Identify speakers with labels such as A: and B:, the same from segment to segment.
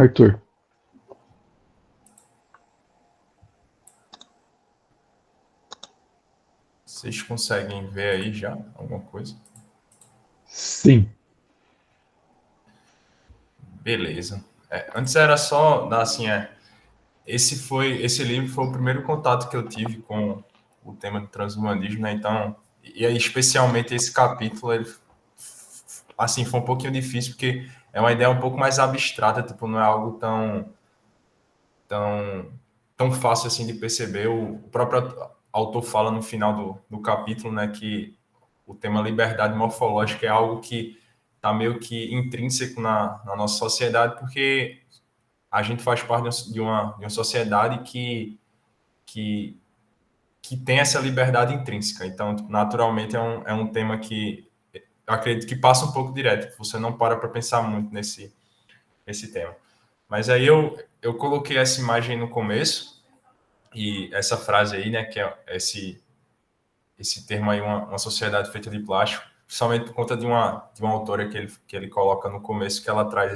A: Arthur.
B: Vocês conseguem ver aí já alguma coisa?
A: Sim.
B: Beleza. Antes era só dar assim, esse livro foi o primeiro contato que eu tive com o tema do transhumanismo, né? Então, e aí especialmente esse capítulo, ele, assim, foi um pouquinho difícil porque é uma ideia um pouco mais abstrata, tipo, não é algo tão, tão fácil assim de perceber. O próprio autor fala no final do capítulo, né, que o tema liberdade morfológica é algo que está meio que intrínseco na nossa sociedade, porque a gente faz parte de uma sociedade que, que tem essa liberdade intrínseca. Então, naturalmente, é um tema que eu acredito que passa um pouco direto. Você não para pensar muito nesse tema. Mas aí eu coloquei essa imagem no começo e essa frase aí, né, que é esse termo aí, uma sociedade feita de plástico, somente por conta de uma autora que ele coloca no começo, que ela traz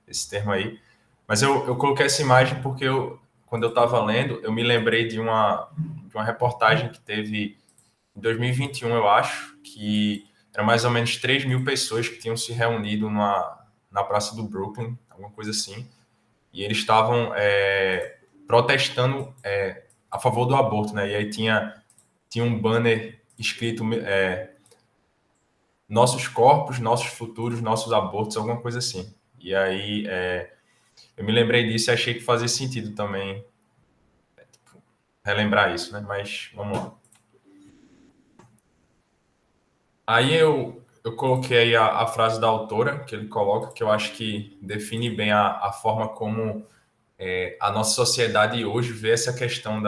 B: esse termo aí. Mas eu coloquei essa imagem porque quando eu estava lendo, eu me lembrei de uma reportagem que teve em 2021, eu acho, que eram mais ou menos 3 mil pessoas que tinham se reunido na praça do Brooklyn, alguma coisa assim, e eles estavam protestando a favor do aborto, né? E aí tinha um banner escrito nossos corpos, nossos futuros, nossos abortos, alguma coisa assim. E aí eu me lembrei disso e achei que fazia sentido também relembrar isso, né? Mas vamos lá. Aí eu coloquei aí a frase da autora que ele coloca, que eu acho que define bem a forma como a nossa sociedade hoje vê essa questão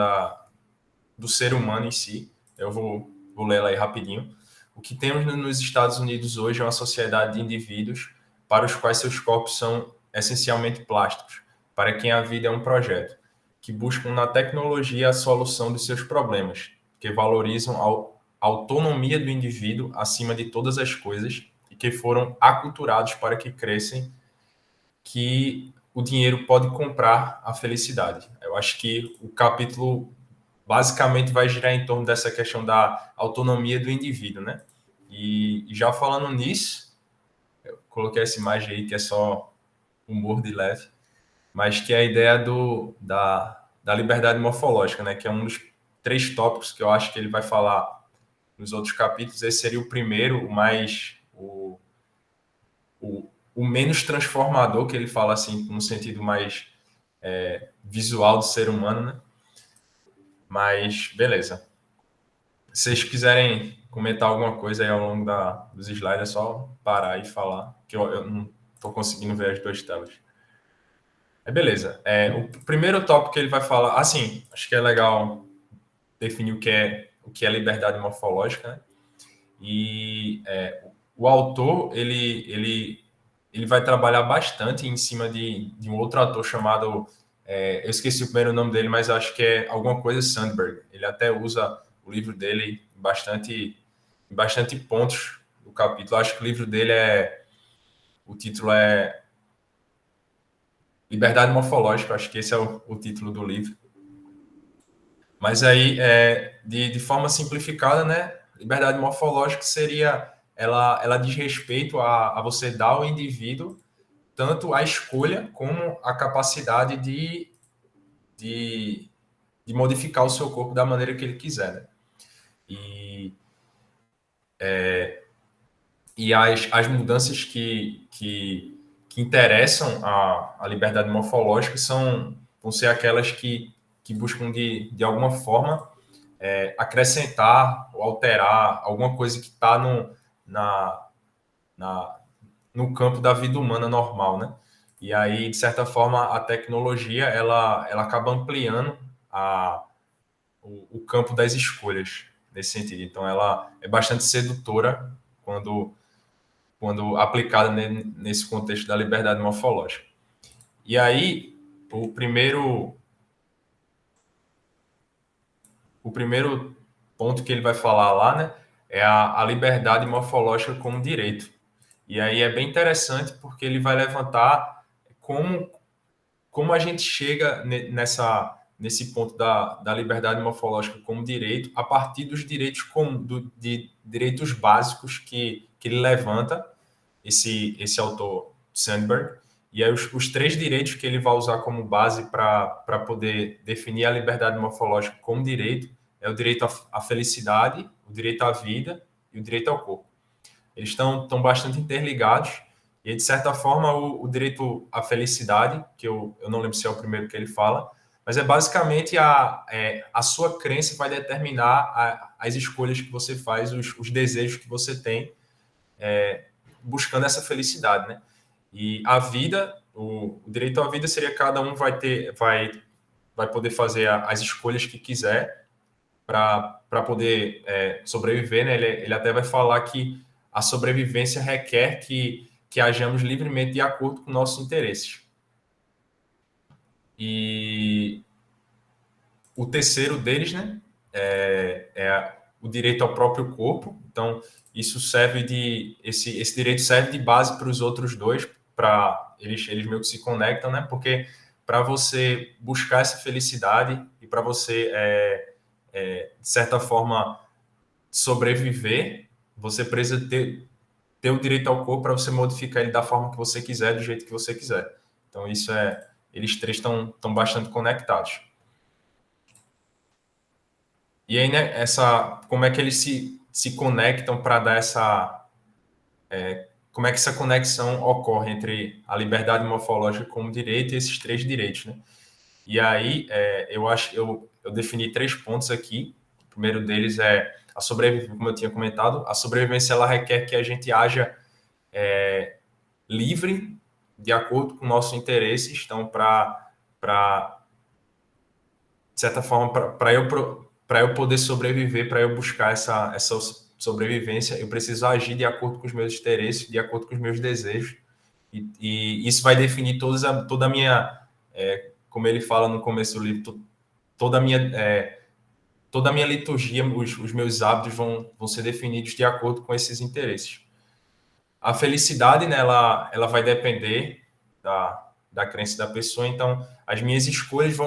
B: do ser humano em si. Eu vou ler ela aí rapidinho. O que temos nos Estados Unidos hoje é uma sociedade de indivíduos para os quais seus corpos são essencialmente plásticos, para quem a vida é um projeto, que buscam na tecnologia a solução de seus problemas, que valorizam a autonomia do indivíduo acima de todas as coisas e que foram aculturados para que crescem que o dinheiro pode comprar a felicidade. Eu acho que o capítulo basicamente vai girar em torno dessa questão da autonomia do indivíduo, né? E já falando nisso, eu coloquei essa imagem aí que é só humor de leve, mas que é a ideia da liberdade morfológica, né? Que é um dos 3 tópicos que eu acho que ele vai falar nos outros capítulos. Esse seria o primeiro, o menos transformador, que ele fala assim, no sentido mais visual do ser humano, né? Mas, beleza. Se vocês quiserem comentar alguma coisa aí ao longo dos slides, é só parar e falar, que eu não estou conseguindo ver as 2 telas. Beleza. O primeiro tópico que ele vai falar, assim, acho que é legal definir o que é liberdade morfológica, né? E o autor, ele vai trabalhar bastante em cima de um outro autor chamado, eu esqueci o primeiro nome dele, mas acho que é alguma coisa Sandberg. Ele até usa o livro dele em bastante pontos do capítulo. Acho que o livro dele o título é Liberdade Morfológica, acho que esse é o título do livro. Mas aí, de forma simplificada, né, liberdade morfológica seria, ela diz respeito a você dar ao indivíduo tanto a escolha como a capacidade de, de modificar o seu corpo da maneira que ele quiser, né? E, e as mudanças que interessam a liberdade morfológica vão ser aquelas que buscam, de alguma forma, acrescentar ou alterar alguma coisa que está na, na, no campo da vida humana normal, né? E aí, de certa forma, a tecnologia ela acaba ampliando o campo das escolhas nesse sentido. Então, ela é bastante sedutora quando aplicada nesse contexto da liberdade morfológica. E aí, o primeiro, o primeiro ponto que ele vai falar lá, né, é a liberdade morfológica como direito. E aí é bem interessante porque ele vai levantar como como a gente chega nesse ponto da liberdade morfológica como direito, a partir dos direitos de direitos básicos que ele levanta, esse autor Sandberg, e aí os três direitos que ele vai usar como base para poder definir a liberdade morfológica como direito é o direito à felicidade, o direito à vida e o direito ao corpo. Eles estão bastante interligados, e de certa forma o direito à felicidade, que eu não lembro se é o primeiro que ele fala, mas é basicamente a sua crença vai determinar as escolhas que você faz, os desejos que você tem, buscando essa felicidade, né? E a vida, o direito à vida seria cada um vai poder fazer as escolhas que quiser para poder sobreviver, né? Ele até vai falar que a sobrevivência requer que hajamos livremente de acordo com nossos interesses. E o terceiro deles, né, é o direito ao próprio corpo. Então, isso serve esse direito serve de base para os outros dois, para eles meio que se conectam, né? Porque para você buscar essa felicidade e para você, de certa forma, sobreviver, você precisa ter o direito ao corpo para você modificar ele da forma que você quiser, do jeito que você quiser. Então, eles três estão bastante conectados. E aí, né, como é que eles se conectam para dar como é que essa conexão ocorre entre a liberdade morfológica como direito e esses três direitos, né? E aí, eu defini 3 pontos aqui. O primeiro deles é a sobrevivência, como eu tinha comentado, a sobrevivência ela requer que a gente haja livre, de acordo com nossos interesses. Então, de certa forma, para eu poder sobreviver, para eu buscar essa sobrevivência, eu preciso agir de acordo com os meus interesses, de acordo com os meus desejos. E isso vai definir toda a minha, como ele fala no começo do livro, toda a minha liturgia, os meus hábitos vão ser definidos de acordo com esses interesses. A felicidade, né, ela vai depender da crença da pessoa, então as minhas escolhas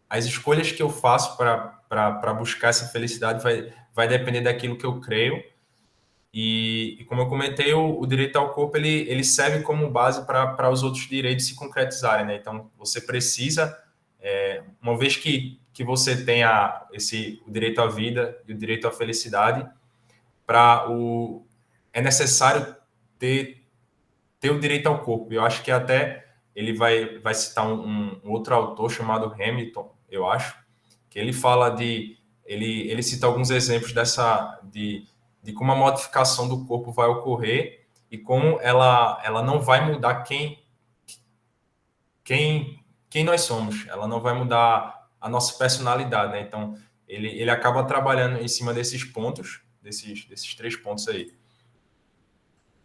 B: as escolhas que eu faço para buscar essa felicidade vai depender daquilo que eu creio. E como eu comentei, o direito ao corpo ele serve como base para os outros direitos se concretizarem, né? Então, você precisa, uma vez que você tenha o direito à vida e o direito à felicidade, é necessário ter o direito ao corpo. Eu acho que até ele vai citar um outro autor chamado Hamilton, eu acho, que ele fala ele cita alguns exemplos de como a modificação do corpo vai ocorrer e como ela não vai mudar quem nós somos, ela não vai mudar a nossa personalidade, né? Então, ele acaba trabalhando em cima desses pontos, desses 3 pontos aí.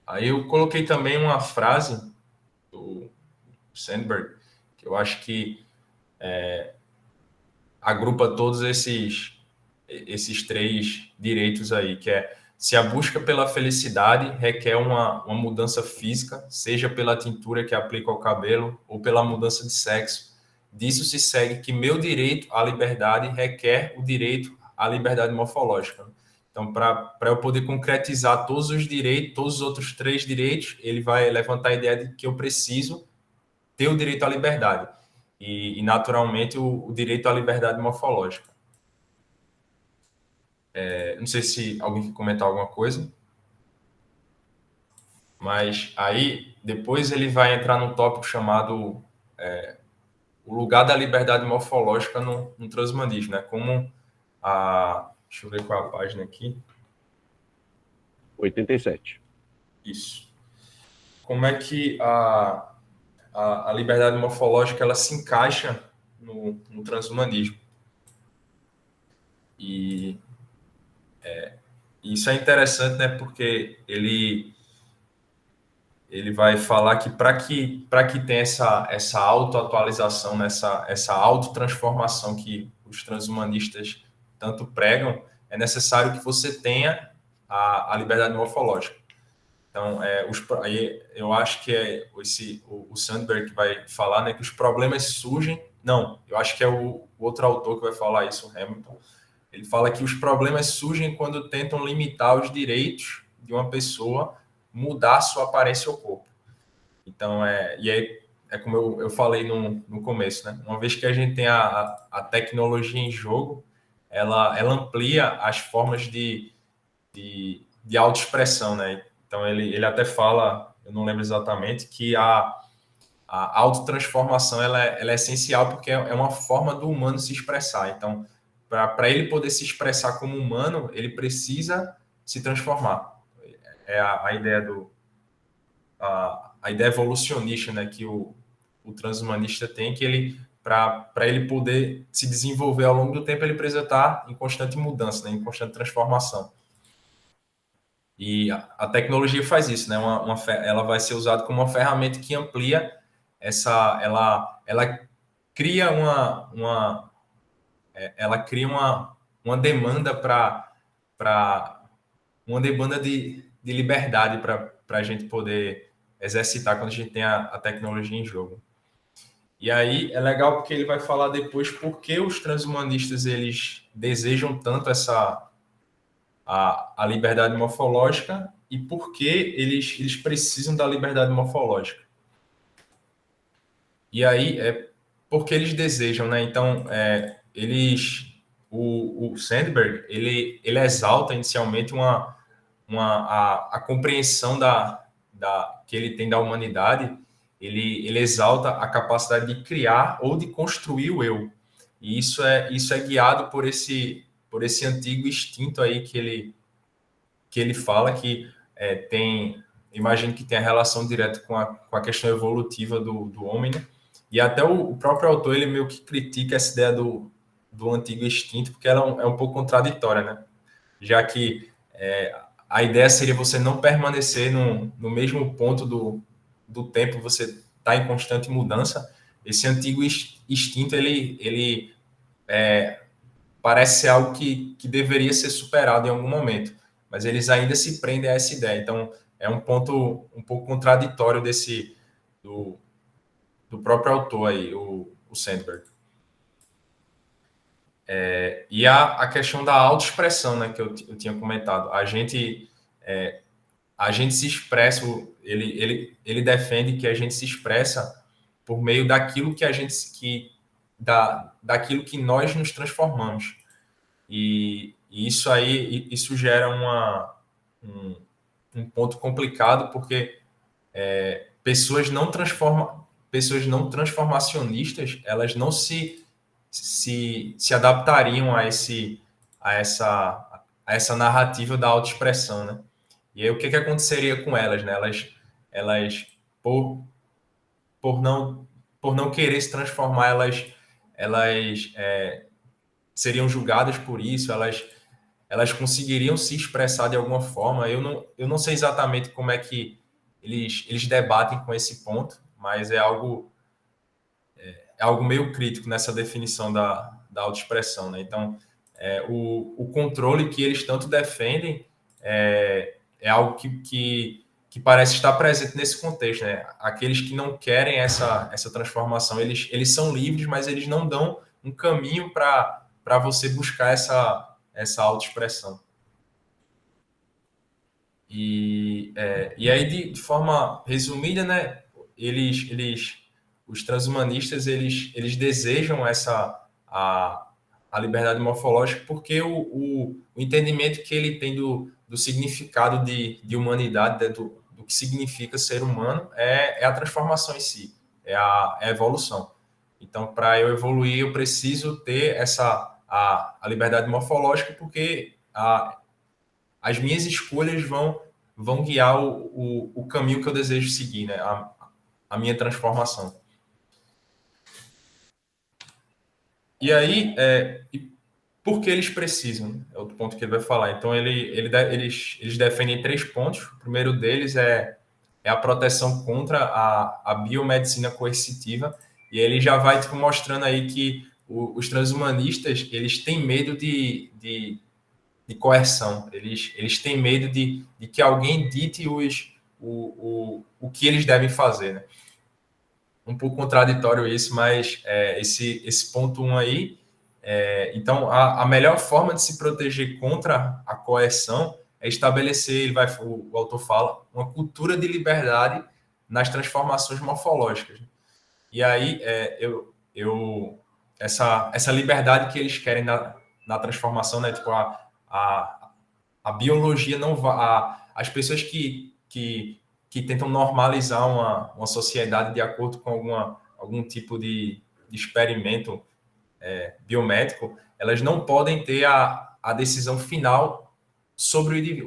B: Aí eu coloquei também uma frase do Sandberg, que eu acho que agrupa todos esses 3 direitos aí, que é: se a busca pela felicidade requer uma mudança física, seja pela tintura que aplico ao cabelo ou pela mudança de sexo, disso se segue que meu direito à liberdade requer o direito à liberdade morfológica. Então, para eu poder concretizar todos os direitos, todos os outros 3 direitos, ele vai levantar a ideia de que eu preciso ter o direito à liberdade e naturalmente, o direito à liberdade morfológica. Não sei se alguém quer comentar alguma coisa, mas aí depois ele vai entrar num tópico chamado o lugar da liberdade morfológica no transhumanismo, né? Como deixa eu ver qual é a página aqui.
C: 87.
B: Isso. Como é que a liberdade morfológica ela se encaixa no transhumanismo? E isso é interessante, né? Porque ele vai falar que para que tenha essa autoatualização, né? essa autotransformação que os transhumanistas tanto pregam, é necessário que você tenha a liberdade morfológica. Então, aí eu acho que é o Sandberg que vai falar, né, que os problemas surgem. Não, eu acho que é o outro autor que vai falar isso, o Hamilton. Ele fala que os problemas surgem quando tentam limitar os direitos de uma pessoa mudar sua aparência ou corpo. Então, e aí é como eu falei no começo, né? Uma vez que a gente tem a tecnologia em jogo, ela amplia as formas de autoexpressão, né? Então, ele até fala, eu não lembro exatamente, que a autotransformação ela é essencial porque é uma forma do humano se expressar. Então, para ele poder se expressar como humano, ele precisa se transformar. É a ideia a ideia evolucionista, né, que o transhumanista tem, que ele para ele poder se desenvolver ao longo do tempo, ele precisa estar em constante mudança, né, em constante transformação. E a tecnologia faz isso, né? Ela vai ser usada como uma ferramenta que amplia ela cria ela cria uma demanda para uma demanda de liberdade para a gente poder exercitar quando a gente tem a tecnologia em jogo. E aí é legal porque ele vai falar depois por que os transhumanistas eles desejam tanto a liberdade morfológica e por que eles precisam da liberdade morfológica. E aí é porque eles desejam, né? Então, o Sandberg, ele exalta inicialmente a compreensão que ele tem da humanidade, ele exalta a capacidade de criar ou de construir o eu. E isso é guiado por esse antigo instinto aí que ele fala que imagino que tem a relação direta com a questão evolutiva do homem, né? E até o próprio autor, ele meio que critica essa ideia do antigo instinto, porque ela é um pouco contraditória, né? Já que a ideia seria você não permanecer no mesmo ponto do tempo, você está em constante mudança. Esse antigo instinto, ele parece ser algo que deveria ser superado em algum momento, mas eles ainda se prendem a essa ideia. Então, é um ponto um pouco contraditório do próprio autor aí, o Sandberg. E a questão da autoexpressão, né, que eu tinha comentado. A gente se expressa, ele defende que a gente se expressa por meio daquilo que daquilo que nós nos transformamos. E isso gera um ponto complicado, porque pessoas não transformacionistas, elas não se adaptariam a essa narrativa da autoexpressão, né? E aí o que aconteceria com elas, né? Elas por, por não por não querer se transformar, elas seriam julgadas por isso, elas conseguiriam se expressar de alguma forma. Eu não sei exatamente como é que eles debatem com esse ponto, mas é algo meio crítico nessa definição da autoexpressão, né? Então, o controle que eles tanto defendem é algo que parece estar presente nesse contexto, né? Aqueles que não querem essa transformação, eles são livres, mas eles não dão um caminho para você buscar essa autoexpressão. E aí, de forma resumida, né, os transhumanistas, eles desejam a liberdade morfológica porque o entendimento que ele tem do significado de humanidade, né, do que significa ser humano, é a transformação em si, é a evolução. Então, para eu evoluir, eu preciso ter a liberdade morfológica, porque as minhas escolhas vão guiar o caminho que eu desejo seguir, né? A minha transformação. E aí, por que eles precisam? É outro ponto que ele vai falar. Então, eles defendem 3 pontos. O primeiro deles é a proteção contra a biomedicina coercitiva. E ele já vai mostrando aí que os transhumanistas, eles têm medo de coerção. Eles têm medo de que alguém dite o que eles devem fazer, né? Um pouco contraditório isso, mas esse ponto 1 aí. Então, a melhor forma de se proteger contra a coerção é estabelecer, o autor fala, uma cultura de liberdade nas transformações morfológicas. E aí, essa liberdade que eles querem na transformação, né? Tipo, a biologia não vai. As pessoas que tentam normalizar uma sociedade de acordo com algum tipo de experimento biomédico, elas não podem ter a decisão final sobre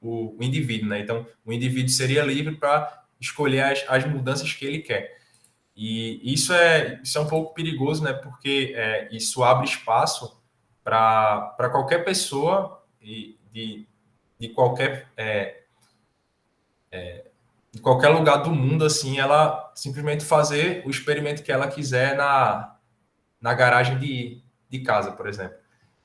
B: o indivíduo, né? Então, o indivíduo seria livre para escolher as mudanças que ele quer. E isso é um pouco perigoso, né? Porque isso abre espaço para qualquer pessoa de qualquer de qualquer lugar do mundo, assim, ela simplesmente fazer o experimento que ela quiser na garagem de casa, por exemplo.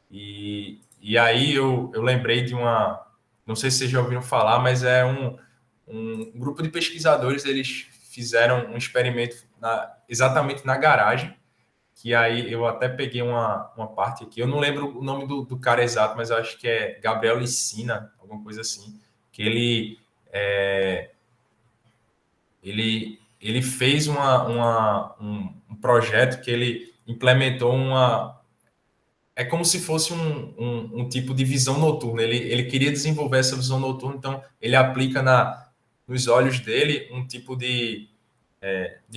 B: E aí eu lembrei de não sei se vocês já ouviram falar, mas é um grupo de pesquisadores, eles fizeram um experimento exatamente na garagem, que aí eu até peguei uma parte aqui, eu não lembro o nome do cara exato, mas eu acho que é Gabriel Licina, alguma coisa assim, que ele fez um projeto que ele implementou é como se fosse um tipo de visão noturna. Ele queria desenvolver essa visão noturna, então ele aplica nos olhos dele um tipo de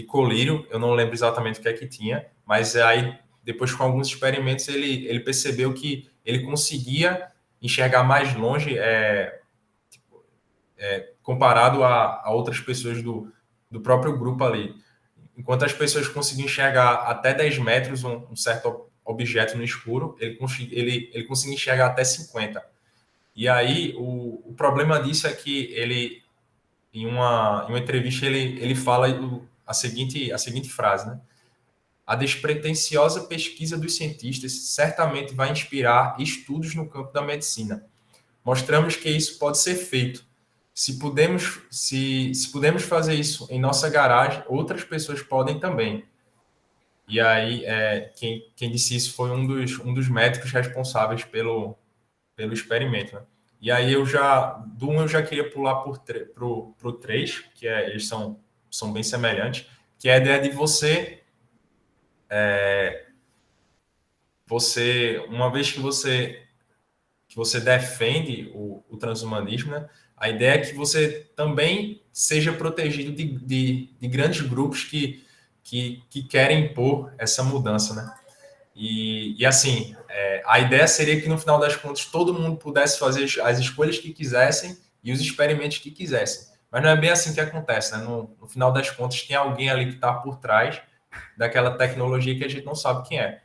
B: colírio. Eu não lembro exatamente o que é que tinha, mas aí, depois com alguns experimentos, ele percebeu que ele conseguia enxergar mais longe comparado a outras pessoas do próprio grupo ali. Enquanto as pessoas conseguiam enxergar até 10 metros um certo objeto no escuro, ele conseguia enxergar até 50. E aí, o problema disso é que ele, em uma entrevista, ele fala a seguinte frase, né? A despretensiosa pesquisa dos cientistas certamente vai inspirar estudos no campo da medicina. Mostramos que isso pode ser feito. Se pudermos fazer isso em nossa garagem, outras pessoas podem também. E aí, quem disse isso foi um dos médicos responsáveis pelo experimento, né? E aí do 1 eu já queria pular pro 3, que eles são bem semelhantes, que é a ideia de uma vez que você defende o transhumanismo, né? A ideia é que você também seja protegido de grandes grupos que querem impor essa mudança, né? E assim, a ideia seria que no final das contas todo mundo pudesse fazer as escolhas que quisessem e os experimentos que quisessem. Mas não é bem assim que acontece, né? No final das contas tem alguém ali que está por trás daquela tecnologia que a gente não sabe quem é.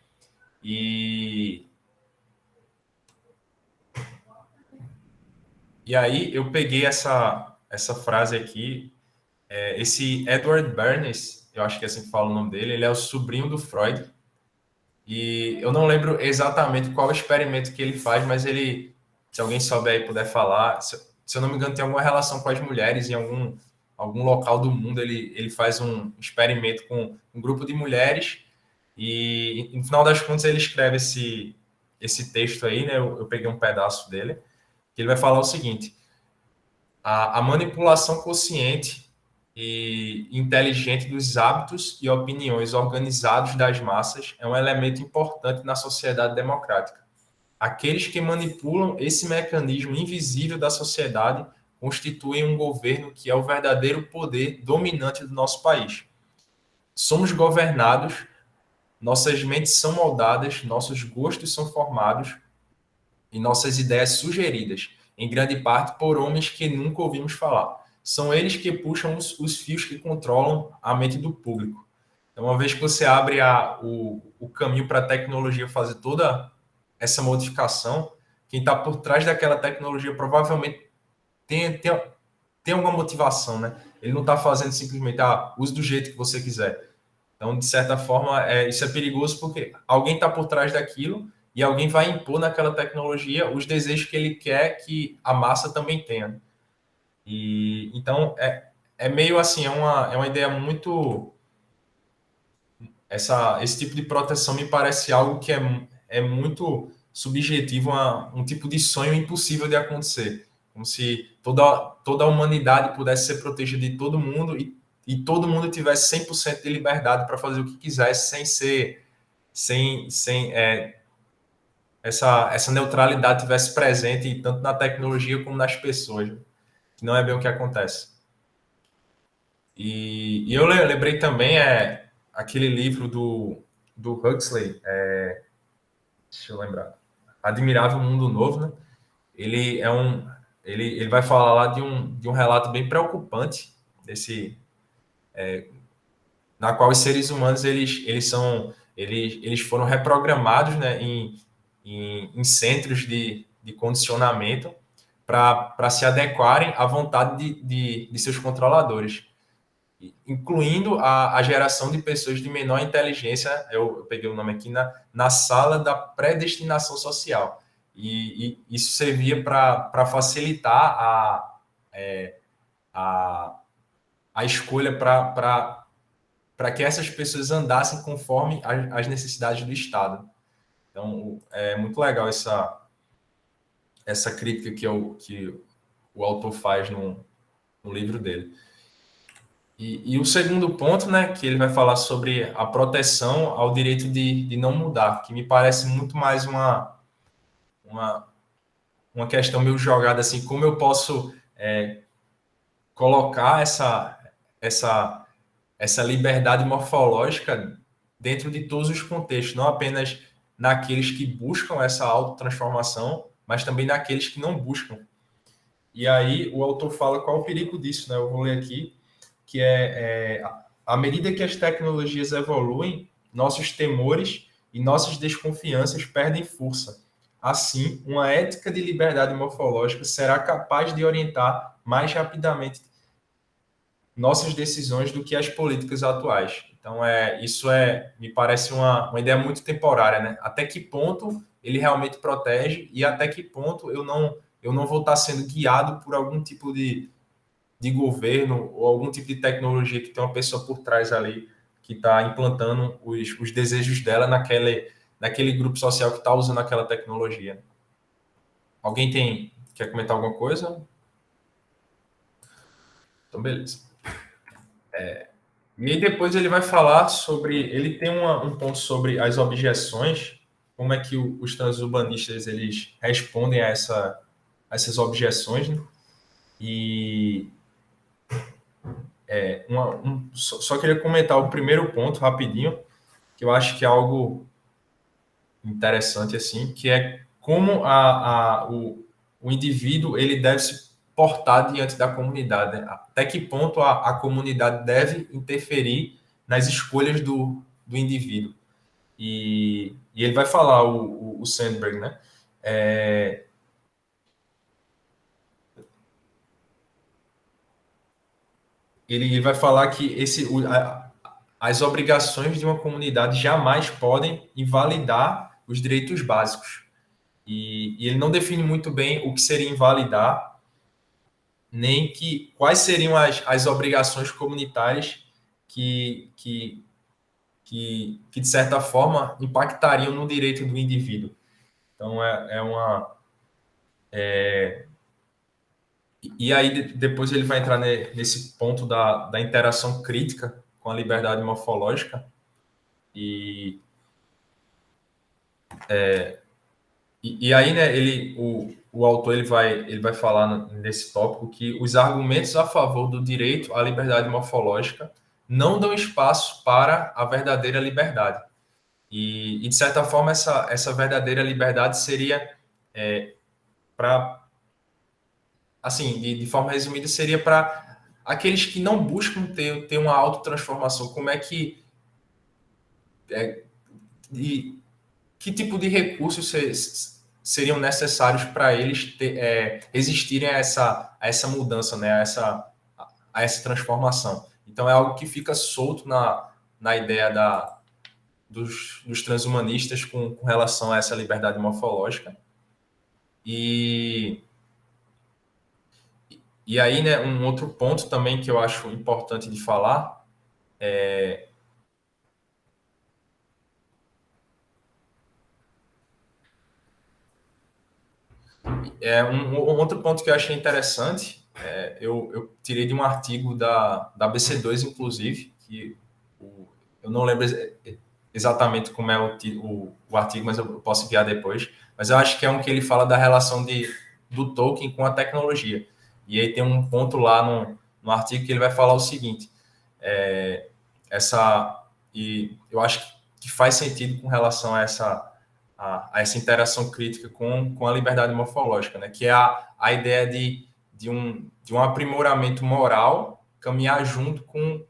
B: E aí eu peguei essa frase aqui, esse Edward Bernays, eu acho que é assim que fala o nome dele, ele é o sobrinho do Freud, e eu não lembro exatamente qual experimento que ele faz, mas se alguém souber aí puder falar, se eu não me engano, tem alguma relação com as mulheres em algum local do mundo, ele faz um experimento com um grupo de mulheres, e no final das contas ele escreve esse texto aí, né? Eu peguei um pedaço dele, que ele vai falar o seguinte: a manipulação consciente e inteligente dos hábitos e opiniões organizados das massas é um elemento importante na sociedade democrática. Aqueles que manipulam esse mecanismo invisível da sociedade constituem um governo que é o verdadeiro poder dominante do nosso país. Somos governados, nossas mentes são moldadas, nossos gostos são formados e nossas ideias sugeridas, em grande parte por homens que nunca ouvimos falar. São eles que puxam os fios que controlam a mente do público. Então, uma vez que você abre o caminho para a tecnologia fazer toda essa modificação, quem está por trás daquela tecnologia provavelmente tem alguma motivação, né? Ele não está fazendo simplesmente, use do jeito que você quiser. Então, de certa forma, isso é perigoso porque alguém está por trás daquilo e alguém vai impor naquela tecnologia os desejos que ele quer que a massa também tenha. E então é meio assim, é uma ideia muito esse tipo de proteção me parece algo que é muito subjetivo a um tipo de sonho impossível de acontecer, como se toda a humanidade pudesse ser protegida de todo mundo e todo mundo tivesse 100% de liberdade para fazer o que quisesse sem ser sem essa neutralidade tivesse presente tanto na tecnologia como nas pessoas, que não é bem o que acontece. E eu lembrei também aquele livro do Huxley, deixa eu lembrar, Admirável Mundo Novo, né? Ele é um, ele vai falar lá de um relato bem preocupante desse, na qual os seres humanos eles foram reprogramados, né, em centros de condicionamento para se adequarem à vontade de seus controladores, incluindo a geração de pessoas de menor inteligência. Eu peguei o nome aqui na sala da predestinação social. E isso servia para facilitar a, a escolha para que essas pessoas andassem conforme as necessidades do Estado. Então, é muito legal essa crítica que o autor faz no livro dele. E o segundo ponto, né, que ele vai falar sobre a proteção ao direito de não mudar, que me parece muito mais uma, uma questão meio jogada assim, como eu posso colocar essa, essa liberdade morfológica dentro de todos os contextos, não apenas naqueles que buscam essa autotransformação, mas também naqueles que não buscam. E aí o autor fala qual o perigo disso, né? Eu vou ler aqui, que à medida que as tecnologias evoluem, nossos temores e nossas desconfianças perdem força. Assim, uma ética de liberdade morfológica será capaz de orientar mais rapidamente nossas decisões do que as políticas atuais. Então, me parece uma ideia muito temporária, né? Até que ponto ele realmente protege e até que ponto eu não vou estar sendo guiado por algum tipo de governo ou algum tipo de tecnologia que tem uma pessoa por trás ali que está implantando os desejos dela naquele grupo social que está usando aquela tecnologia. Alguém quer comentar alguma coisa? Então, beleza. E aí depois ele vai falar sobre, ele tem um ponto sobre as objeções, como é que os transurbanistas eles respondem a essas objeções, né? E só queria comentar o primeiro ponto rapidinho, que eu acho que é algo interessante assim, que é como o indivíduo ele deve se portar diante da comunidade, né? Até que ponto a comunidade deve interferir nas escolhas do indivíduo. E ele vai falar, o Sandberg, né? Ele vai falar que as obrigações de uma comunidade jamais podem invalidar os direitos básicos. E ele não define muito bem o que seria invalidar, nem quais seriam as obrigações comunitárias que, que, de certa forma, impactariam no direito do indivíduo. Então, E aí, depois ele vai entrar nesse ponto da interação crítica com a liberdade morfológica. E, e aí, né, o autor ele vai falar nesse tópico que os argumentos a favor do direito à liberdade morfológica não dão espaço para a verdadeira liberdade. De certa forma, essa verdadeira liberdade seria para, assim, de forma resumida, seria para aqueles que não buscam ter uma autotransformação. Como é que e que tipo de recursos seriam necessários para eles resistirem a essa mudança, né? A essa transformação. Então, é algo que fica solto na ideia dos transhumanistas com relação a essa liberdade morfológica. E, E aí, né, um outro ponto também que eu acho importante de falar um outro ponto que eu achei interessante. Eu tirei de um artigo da BC2, inclusive, que eu não lembro exatamente como é o artigo, mas eu posso enviar depois. Mas eu acho que é um que ele fala da relação do Tolkien com a tecnologia. E aí tem um ponto lá no artigo que ele vai falar o seguinte: é, e eu acho que faz sentido com relação a essa interação crítica com a liberdade morfológica, né? Que é a ideia de um aprimoramento moral caminhar junto com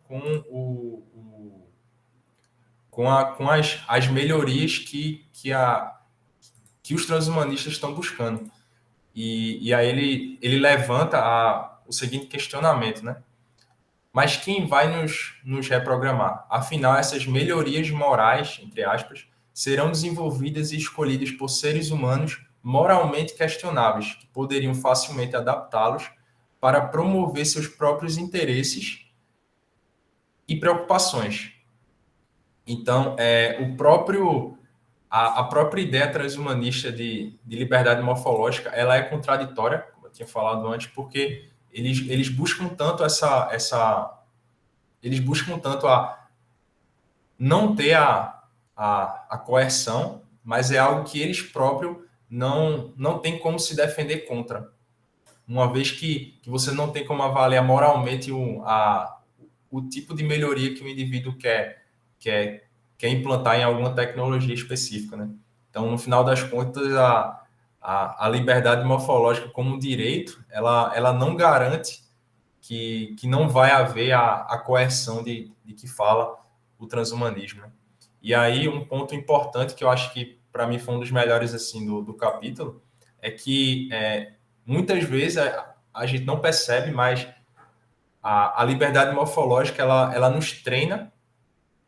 B: as melhorias que os transhumanistas estão buscando. E aí ele levanta o seguinte questionamento, né? Mas quem vai nos reprogramar? Afinal, essas melhorias morais, entre aspas, serão desenvolvidas e escolhidas por seres humanos moralmente questionáveis, que poderiam facilmente adaptá-los para promover seus próprios interesses e preocupações. Então, a própria ideia transhumanista de liberdade morfológica, ela é contraditória, como eu tinha falado antes, porque eles buscam tanto eles buscam tanto não ter a coerção, mas é algo que eles próprios não têm como se defender contra. Uma vez que você não tem como avaliar moralmente o tipo de melhoria que o indivíduo quer, quer implantar em alguma tecnologia específica, né? Então, no final das contas, a liberdade morfológica como direito, ela não garante que não vai haver a coerção de que fala o transhumanismo, né? E aí, um ponto importante que eu acho que, para mim, foi um dos melhores assim do capítulo, é que muitas vezes a gente não percebe, mas a liberdade morfológica ela nos treina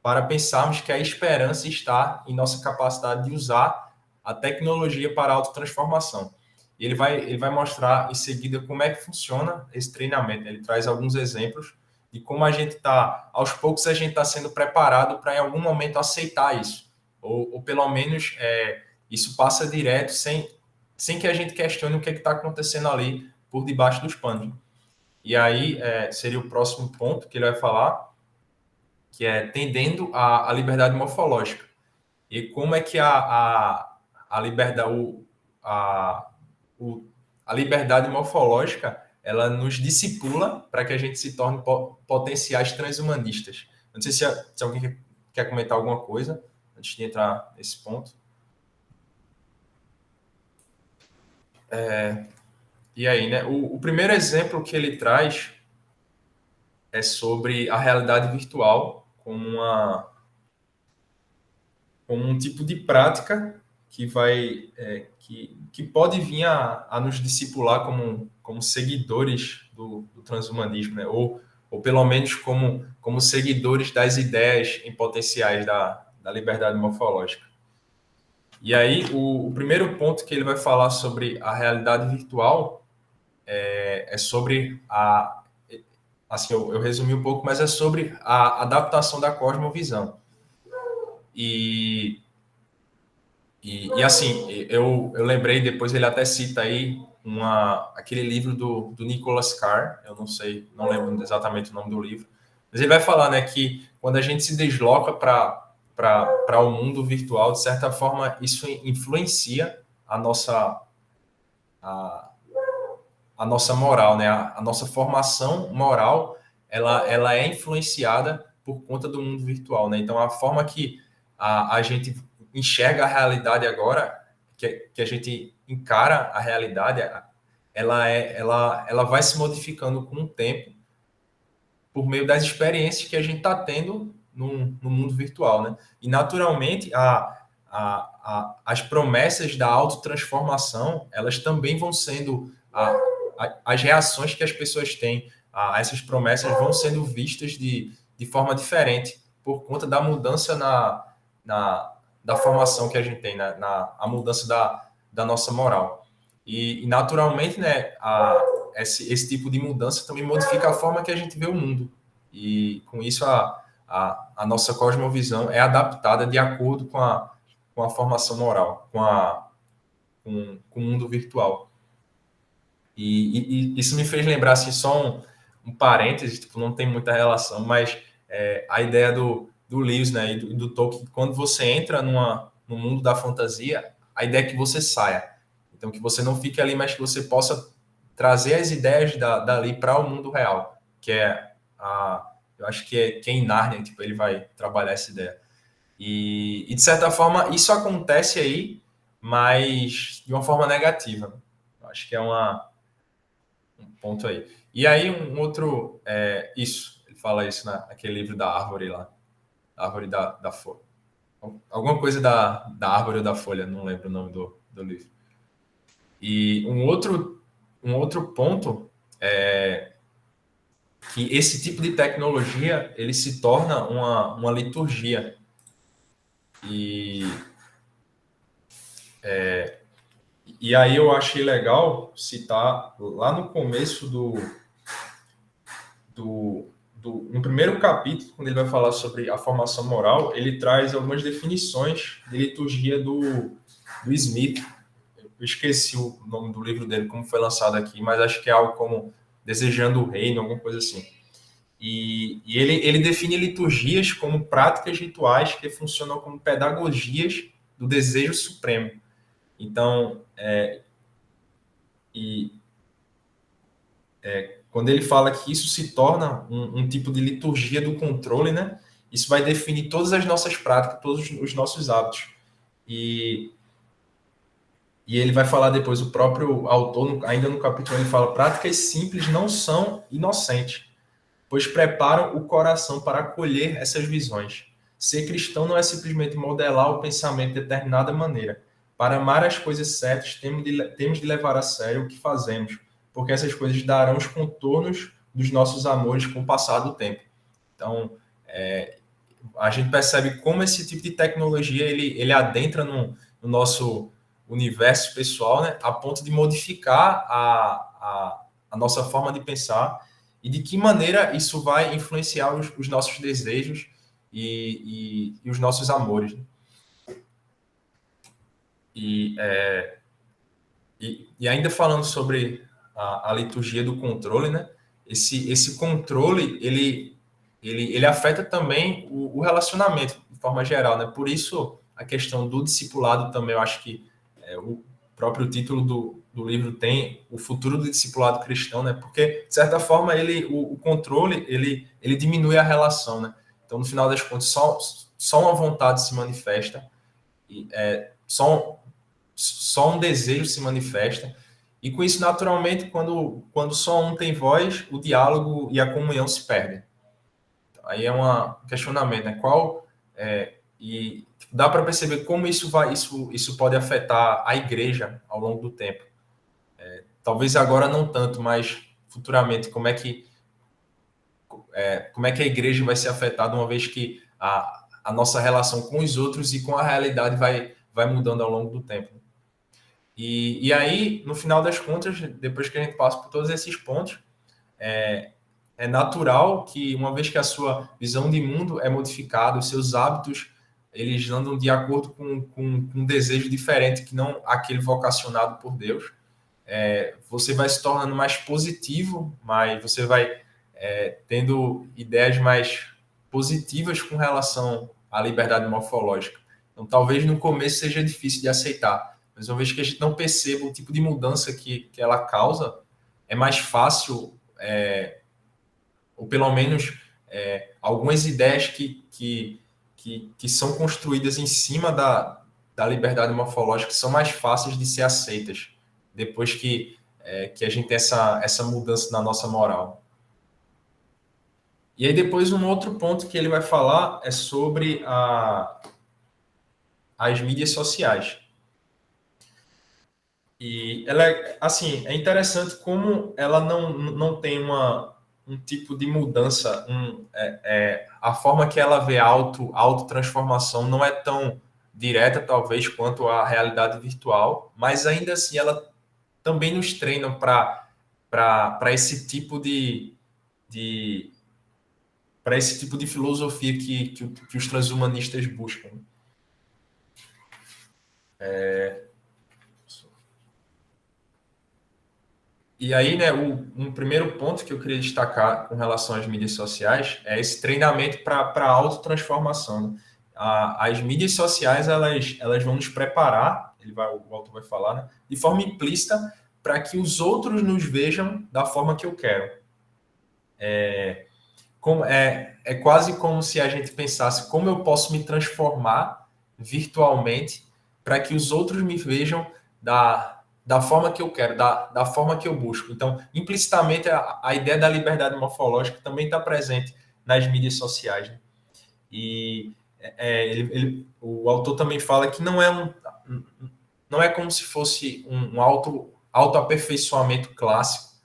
B: para pensarmos que a esperança está em nossa capacidade de usar a tecnologia para a autotransformação. E ele vai mostrar em seguida como é que funciona esse treinamento. Ele traz alguns exemplos de como a gente está, aos poucos, a gente está sendo preparado para em algum momento aceitar isso. Ou pelo menos isso passa direto, sem que a gente questione o que está acontecendo ali por debaixo dos panos. E aí seria o próximo ponto que ele vai falar, que é tendendo à liberdade morfológica. E como é que a liberdade, a liberdade morfológica ela nos discipula para que a gente se torne potenciais transhumanistas. Não sei se alguém quer comentar alguma coisa antes de entrar nesse ponto. E aí, né? O primeiro exemplo que ele traz é sobre a realidade virtual como um tipo de prática que vai que pode vir a nos discipular como seguidores do transhumanismo, né? Ou pelo menos como seguidores das ideias em potenciais da liberdade morfológica. E aí, o primeiro ponto que ele vai falar sobre a realidade virtual é sobre assim, eu resumi um pouco, mas é sobre a adaptação da cosmovisão. E assim, eu lembrei, depois ele até cita aí aquele livro do Nicholas Carr, eu não lembro exatamente o nome do livro, mas ele vai falar, né, que quando a gente se desloca para o mundo virtual, de certa forma, isso influencia a, a nossa moral, né? A nossa formação moral, ela é influenciada por conta do mundo virtual, né? Então, a forma que a gente enxerga a realidade agora, que a gente encara a realidade, ela vai se modificando com o tempo por meio das experiências que a gente está tendo no mundo virtual, né? E, naturalmente, as promessas da autotransformação, elas também vão sendo as reações que as pessoas têm a essas promessas vão sendo vistas de forma diferente por conta da mudança da formação que a gente tem, a mudança da nossa moral. E naturalmente, né, esse tipo de mudança também modifica a forma que a gente vê o mundo. E com isso a nossa cosmovisão é adaptada de acordo com a formação moral, com o mundo virtual. E isso me fez lembrar, assim, só um parêntese, tipo, não tem muita relação, mas a ideia do Lewis, né, e do Tolkien, quando você entra no mundo da fantasia, a ideia é que você saia. Então, que você não fique ali, mas que você possa trazer as ideias dali para o mundo real, que é eu acho que é em Nárnia, tipo, ele vai trabalhar essa ideia. E de certa forma, isso acontece aí, mas de uma forma negativa. Eu acho que é um ponto aí. E aí, um outro. Isso, ele fala isso naquele livro da árvore lá. Da árvore da folha. Alguma coisa da árvore ou da folha, não lembro o nome do livro. E um outro ponto é que esse tipo de tecnologia ele se torna uma liturgia. E aí eu achei legal citar lá no começo no primeiro capítulo, quando ele vai falar sobre a formação moral, ele traz algumas definições de liturgia do Smith. Eu esqueci o nome do livro dele, como foi lançado aqui, mas acho que é algo como Desejando o Reino, alguma coisa assim. E ele define liturgias como práticas rituais que funcionam como pedagogias do desejo supremo. Então, quando ele fala que isso se torna um tipo de liturgia do controle, né? Isso vai definir todas as nossas práticas, todos os nossos hábitos. E ele vai falar depois, o próprio autor, ainda no capítulo, ele fala: práticas simples não são inocentes, pois preparam o coração para acolher essas visões. Ser cristão não é simplesmente modelar o pensamento de determinada maneira. Para amar as coisas certas, temos de levar a sério o que fazemos, porque essas coisas darão os contornos dos nossos amores com o passar do tempo. Então, a gente percebe como esse tipo de tecnologia ele adentra no nosso universo pessoal, né, a ponto de modificar a nossa forma de pensar e de que maneira isso vai influenciar os nossos desejos e os nossos amores. Né? E ainda falando sobre a liturgia do controle, né? Esse controle, ele afeta também o relacionamento, de forma geral, né? Por isso, a questão do discipulado também, eu acho que o próprio título do livro tem o futuro do discipulado cristão, né? Porque, de certa forma, o controle, ele diminui a relação, né? Então, no final das contas, só uma vontade se manifesta, só um desejo se manifesta, e com isso, naturalmente, quando só um tem voz, o diálogo e a comunhão se perdem. Então, aí é um questionamento, né? E dá para perceber como isso pode afetar a igreja ao longo do tempo. Talvez agora não tanto, mas futuramente, como é que a igreja vai ser afetada uma vez que a nossa relação com os outros e com a realidade vai mudando ao longo do tempo. E aí, no final das contas, depois que a gente passa por todos esses pontos, é natural que, uma vez que a sua visão de mundo é modificada, os seus hábitos, eles andam de acordo com um desejo diferente que não aquele vocacionado por Deus, você vai se tornando mais positivo, você vai tendo ideias mais positivas com relação à liberdade morfológica. Então, talvez no começo seja difícil de aceitar, mas uma vez que a gente não perceba o tipo de mudança que ela causa, é mais fácil, ou pelo menos algumas ideias que são construídas em cima da liberdade morfológica são mais fáceis de ser aceitas depois que a gente tem essa mudança na nossa moral. E aí depois um outro ponto que ele vai falar é sobre as mídias sociais. E ela assim, é interessante como ela não tem um tipo de mudança, a forma que ela vê a autotransformação não é tão direta, talvez, quanto a realidade virtual, mas ainda assim ela também nos treina para para esse tipo de para esse tipo de filosofia que os transhumanistas buscam. E aí, né, um primeiro ponto que eu queria destacar com relação às mídias sociais é esse treinamento para a autotransformação. Né? As mídias sociais, elas vão nos preparar, o autor vai falar, né, de forma implícita para que os outros nos vejam da forma que eu quero. É quase como se a gente pensasse como eu posso me transformar virtualmente para que os outros me vejam da forma que eu quero, da forma que eu busco. Então, implicitamente, a ideia da liberdade morfológica também está presente nas mídias sociais. Né? E o autor também fala que não é como se fosse um autoaperfeiçoamento clássico,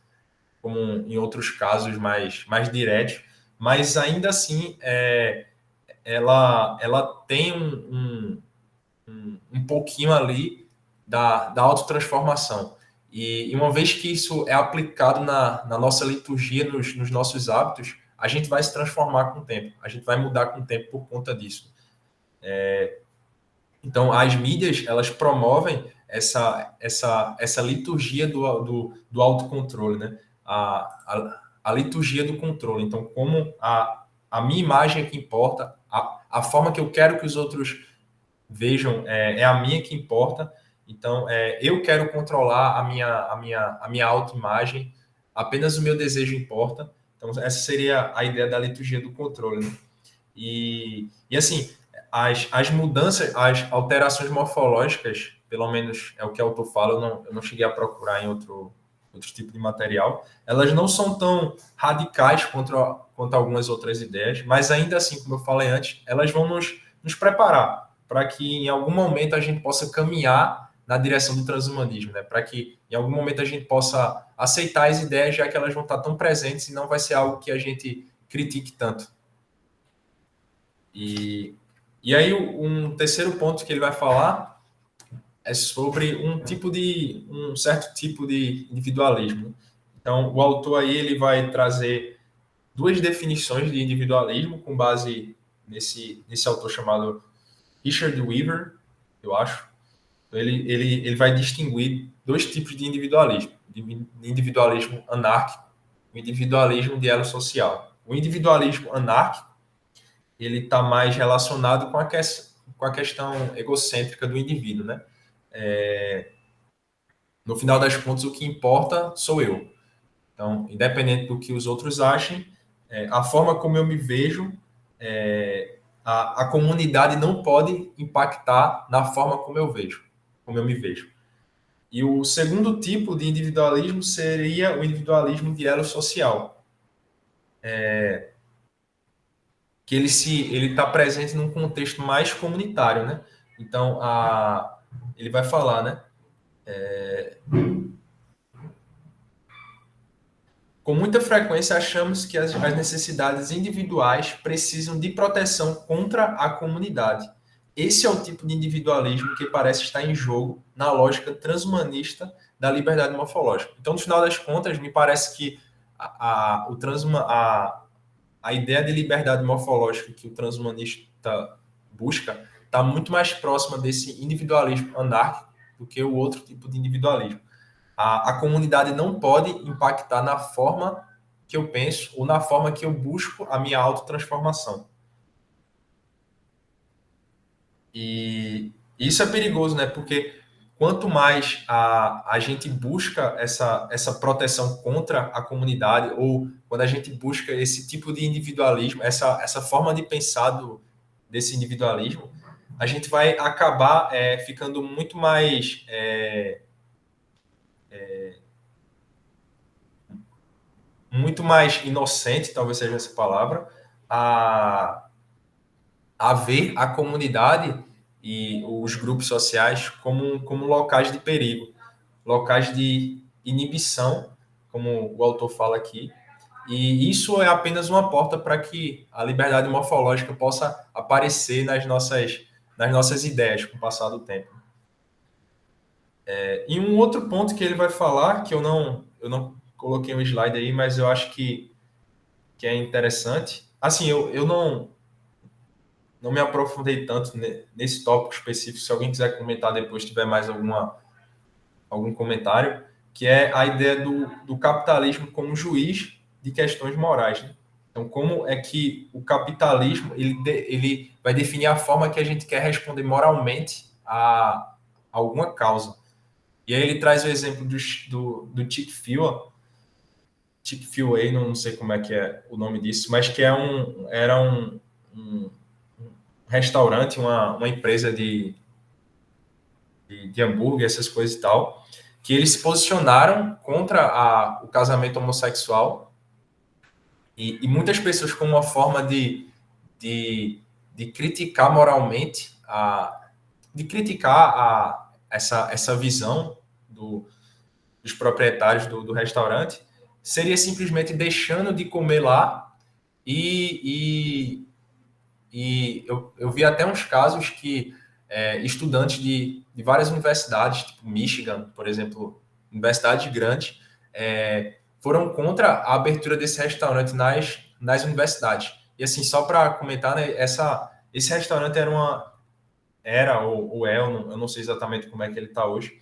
B: como em outros casos mais diretos, mas ainda assim ela tem um pouquinho ali da autotransformação. E uma vez que isso é aplicado na nossa liturgia, nos nossos hábitos, a gente vai se transformar com o tempo, a gente vai mudar com o tempo por conta disso. Então, as mídias, elas promovem essa liturgia do autocontrole, né? A liturgia do controle. Então, como a minha imagem é que importa, a forma que eu quero que os outros vejam é a minha que importa. Então, eu quero controlar a minha autoimagem, apenas o meu desejo importa. Então, essa seria a ideia da liturgia do controle. Né? E assim, as mudanças, as alterações morfológicas, pelo menos é o que o autor fala, eu não cheguei a procurar em outro tipo de material, elas não são tão radicais quanto algumas outras ideias, mas ainda assim, como eu falei antes, elas vão nos preparar para que em algum momento a gente possa caminhar na direção do transhumanismo, né? Para que em algum momento a gente possa aceitar as ideias, já que elas vão estar tão presentes e não vai ser algo que a gente critique tanto. E aí, um terceiro ponto que ele vai falar é sobre um certo tipo de individualismo. Então, o autor aí ele vai trazer duas definições de individualismo com base nesse autor chamado Richard Weaver, eu acho. Então, ele vai distinguir dois tipos de individualismo: individualismo anárquico e individualismo de elo social. O individualismo anárquico ele está mais relacionado com a questão egocêntrica do indivíduo, né? No final das contas, o que importa sou eu. Então, independente do que os outros achem, a forma como eu me vejo, a comunidade não pode impactar na forma como eu vejo, como eu me vejo. E o segundo tipo de individualismo seria o individualismo de elo social. Que ele está presente num contexto mais comunitário, né? Então, ele vai falar, né? Com muita frequência achamos que as necessidades individuais precisam de proteção contra a comunidade. Esse é o tipo de individualismo que parece estar em jogo na lógica transhumanista da liberdade morfológica. Então, no final das contas, me parece que a ideia de liberdade morfológica que o transhumanista busca está muito mais próxima desse individualismo anárquico do que o outro tipo de individualismo. A comunidade não pode impactar na forma que eu penso ou na forma que eu busco a minha autotransformação. E isso é perigoso, né? Porque quanto mais a gente busca essa proteção contra a comunidade, ou quando a gente busca esse tipo de individualismo, essa forma de pensar desse individualismo, a gente vai acabar ficando muito mais inocente, talvez seja essa palavra, a ver a comunidade e os grupos sociais como locais de perigo, locais de inibição, como o autor fala aqui. E isso é apenas uma porta para que a liberdade morfológica possa aparecer nas nossas ideias com o passar do tempo. E um outro ponto que ele vai falar, que eu não coloquei um slide aí, mas eu acho que é interessante. Assim, eu não me aprofundei tanto nesse tópico específico. Se alguém quiser comentar depois, tiver mais algum comentário, que é a ideia do capitalismo como juiz de questões morais, né? Então, como é que o capitalismo ele vai definir a forma que a gente quer responder moralmente a alguma causa. E aí ele traz o exemplo do Chick-fil-A, não sei como é que é o nome disso, mas que era um restaurante, uma empresa de hambúrguer, essas coisas e tal, que eles se posicionaram contra o casamento homossexual e muitas pessoas como uma forma de criticar moralmente, de criticar essa visão dos proprietários do restaurante, seria simplesmente deixando de comer lá e eu vi até uns casos que estudantes de várias universidades, tipo Michigan, por exemplo, universidades grandes, foram contra a abertura desse restaurante nas universidades. E assim, só para comentar, né, esse restaurante eu não sei exatamente como é que ele está hoje,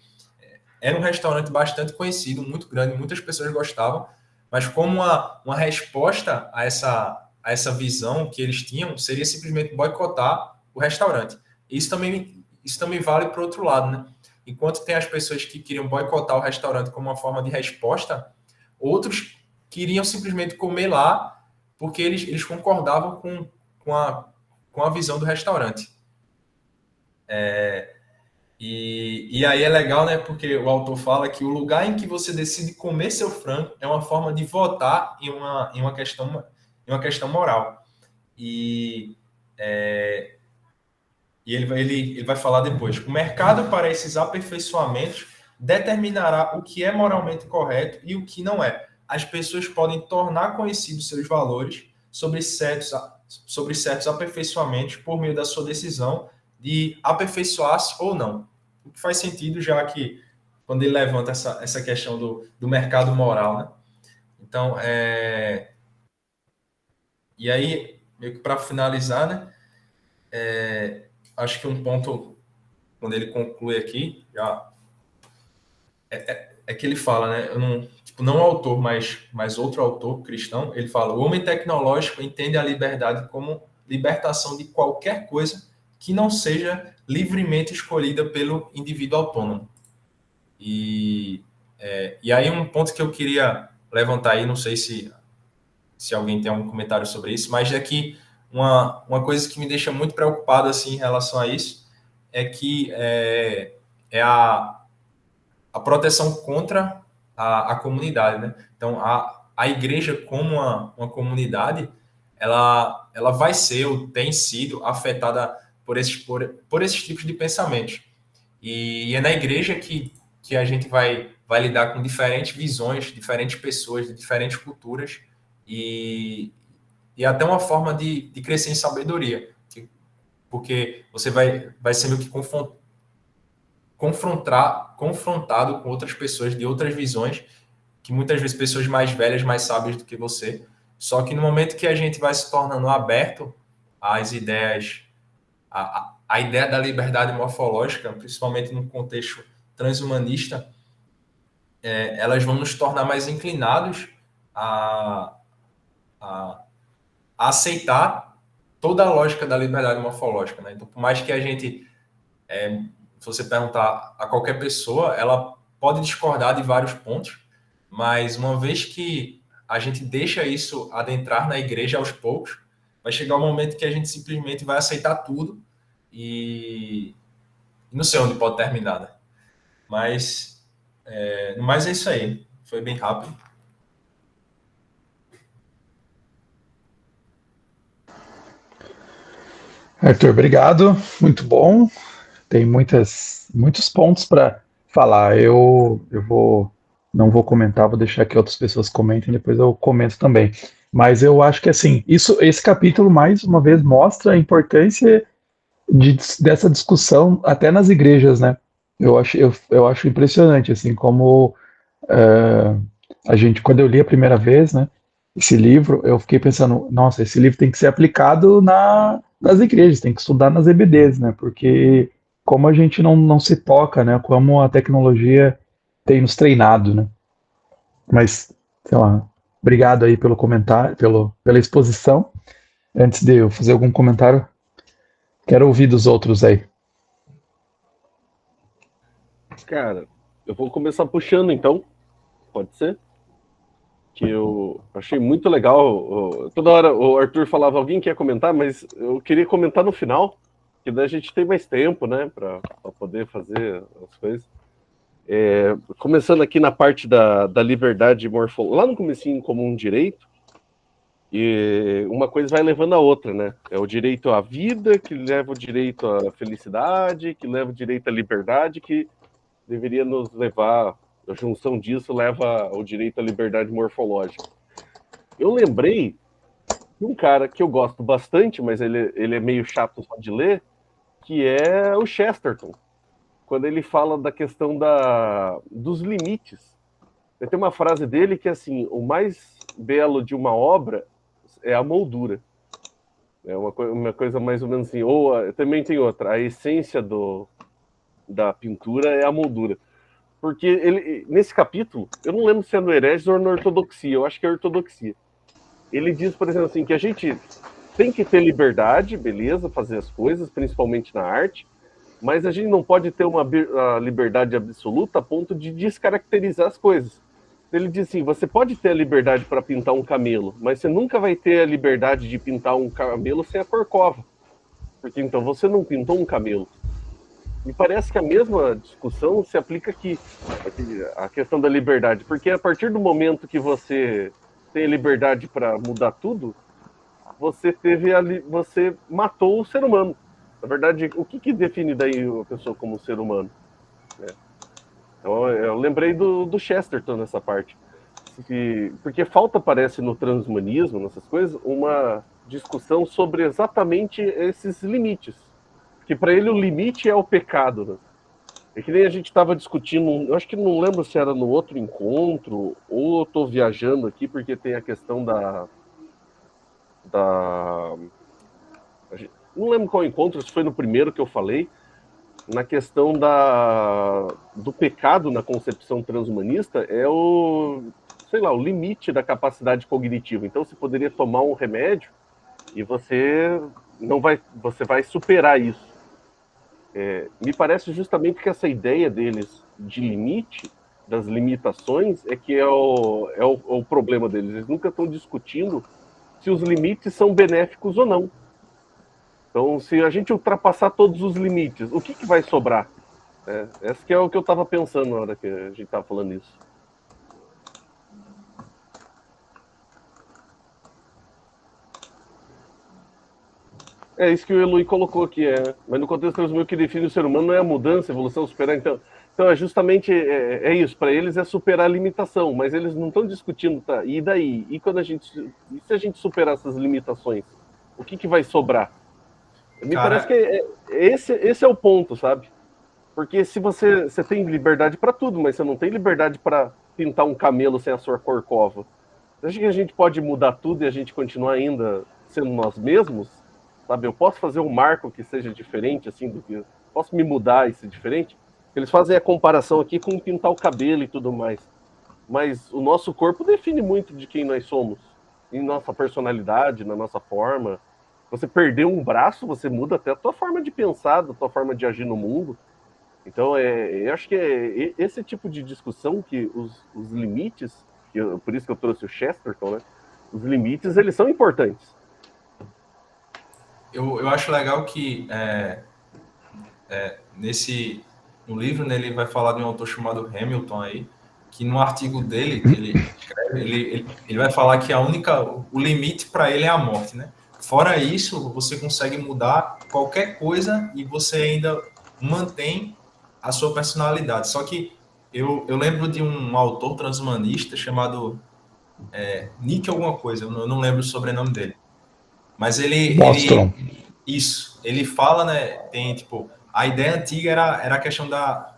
B: era um restaurante bastante conhecido, muito grande, muitas pessoas gostavam, mas como uma resposta a essa visão que eles tinham, seria simplesmente boicotar o restaurante. Isso também vale para o outro lado, né? Enquanto tem as pessoas que queriam boicotar o restaurante como uma forma de resposta, outros queriam simplesmente comer lá porque eles concordavam com a visão do restaurante. E aí é legal, né? Porque o autor fala que o lugar em que você decide comer seu frango é uma forma de votar em uma questão moral. E, ele vai falar depois. O mercado para esses aperfeiçoamentos determinará o que é moralmente correto e o que não é. As pessoas podem tornar conhecidos seus valores sobre certos aperfeiçoamentos por meio da sua decisão de aperfeiçoar-se ou não. O que faz sentido, já que quando ele levanta essa questão do mercado moral, né? Então, e aí, meio que para finalizar, né? Acho que um ponto, quando ele conclui aqui, já é que ele fala, né? Eu não, tipo, não o autor, mas outro autor cristão, ele fala: o homem tecnológico entende a liberdade como libertação de qualquer coisa que não seja livremente escolhida pelo indivíduo autônomo. E aí um ponto que eu queria levantar aí, não sei se alguém tem algum comentário sobre isso, mas é que uma coisa que me deixa muito preocupado assim, em relação a isso é que é a proteção contra a comunidade, né? Então, a igreja como uma comunidade, ela vai ser ou tem sido afetada por esses tipos de pensamentos. E é na igreja que a gente vai lidar com diferentes visões, diferentes pessoas, de diferentes culturas e até uma forma de crescer em sabedoria. Porque você vai ser meio que confrontado com outras pessoas de outras visões, que muitas vezes pessoas mais velhas, mais sábias do que você. Só que no momento que a gente vai se tornando aberto às ideias, a ideia da liberdade morfológica, principalmente no contexto transhumanista, elas vão nos tornar mais inclinados a aceitar toda a lógica da liberdade morfológica, né? Então, por mais que a gente se você perguntar a qualquer pessoa, ela pode discordar de vários pontos, mas uma vez que a gente deixa isso adentrar na igreja aos poucos, vai chegar um momento que a gente simplesmente vai aceitar tudo e não sei onde pode terminar, né? Mas é isso aí. Foi bem rápido.
A: Arthur, obrigado. Muito bom. Tem muitos pontos para falar. Não vou comentar, vou deixar que outras pessoas comentem, depois eu comento também. Mas eu acho que assim, esse capítulo mais uma vez mostra a importância dessa discussão até nas igrejas, né? Eu acho impressionante assim como quando eu li a primeira vez, né, esse livro, eu fiquei pensando, nossa, esse livro tem que ser aplicado nas igrejas, tem que estudar nas EBDs, né, porque como a gente não se toca, né, como a tecnologia tem nos treinado, né, mas, sei lá, obrigado aí pelo comentário, pela exposição. Antes de eu fazer algum comentário, quero ouvir dos outros aí.
C: Cara, eu vou começar puxando então, pode ser? Que eu achei muito legal. Toda hora o Arthur falava, alguém quer comentar, mas eu queria comentar no final, que daí a gente tem mais tempo, né, para poder fazer as coisas. Começando aqui na parte da liberdade morfológica, lá no comecinho como um direito, e uma coisa vai levando a outra, né? É o direito à vida, que leva o direito à felicidade, que leva o direito à liberdade, que deveria nos levar, a junção disso leva ao direito à liberdade morfológica. Eu lembrei de um cara que eu gosto bastante, mas ele é meio chato só de ler, que é o Chesterton, quando ele fala da questão dos limites. Tem uma frase dele que é assim, o mais belo de uma obra é a moldura. É uma coisa mais ou menos assim. Ou também tem outra, a essência da pintura é a moldura. Porque ele, nesse capítulo, eu não lembro se é no Hereges ou na Ortodoxia, eu acho que é Ortodoxia. Ele diz, por exemplo, assim, que a gente tem que ter liberdade, beleza, fazer as coisas, principalmente na arte, mas a gente não pode ter uma liberdade absoluta a ponto de descaracterizar as coisas. Ele diz assim, você pode ter a liberdade para pintar um camelo, mas você nunca vai ter a liberdade de pintar um camelo sem a corcova, porque então você não pintou um camelo. Me parece que a mesma discussão se aplica aqui, a questão da liberdade, porque a partir do momento que você tem a liberdade para mudar tudo, você matou o ser humano. Na verdade, o que define daí a pessoa como ser humano? Então, eu lembrei do Chesterton nessa parte. Porque falta, parece, no transhumanismo, nessas coisas, uma discussão sobre exatamente esses limites. Que para ele o limite é o pecado. Né? É que nem a gente estava discutindo, eu acho que não lembro se era no outro encontro, ou eu estou viajando aqui, porque tem a questão não lembro qual encontro, se foi no primeiro que eu falei, na questão do pecado na concepção transhumanista, é sei lá, o limite da capacidade cognitiva. Então você poderia tomar um remédio e você vai superar isso. Me parece justamente que essa ideia deles de limite, das limitações, é que é o problema deles. Eles nunca estão discutindo se os limites são benéficos ou não. Então, se a gente ultrapassar todos os limites, o que vai sobrar? Esse que é o que eu estava pensando na hora que a gente estava falando isso. É isso que o Eloy colocou aqui, mas no contexto transmil que define o ser humano não é a mudança, a evolução, superar. Então é justamente isso. Para eles é superar a limitação, mas eles não estão discutindo, tá? E daí? E se a gente superar essas limitações, o que vai sobrar? Me parece que esse é o ponto, sabe? Porque se você tem liberdade para tudo, mas você não tem liberdade para pintar um camelo sem a sua corcova. Você acha que a gente pode mudar tudo e a gente continuar ainda sendo nós mesmos? Sabe? Eu posso fazer um marco que seja diferente, assim, do que posso me mudar e ser diferente? Eles fazem a comparação aqui com pintar o cabelo e tudo mais. Mas o nosso corpo define muito de quem nós somos. Em nossa personalidade, na nossa forma. Você perder um braço, você muda até a tua forma de pensar, a tua forma de agir no mundo. Então, eu acho que é esse tipo de discussão que os limites, por isso que eu trouxe o Chesterton, né? Os limites, eles são importantes.
B: Eu acho legal que no livro, né, ele vai falar de um autor chamado Hamilton aí, que no artigo dele, que ele escreve, ele vai falar que o limite para ele é a morte, né? Fora isso, você consegue mudar qualquer coisa e você ainda mantém a sua personalidade. Só que eu lembro de um autor transhumanista chamado Nick alguma coisa, eu não lembro o sobrenome dele. Mas ele fala, né, tem tipo, a ideia antiga era a questão da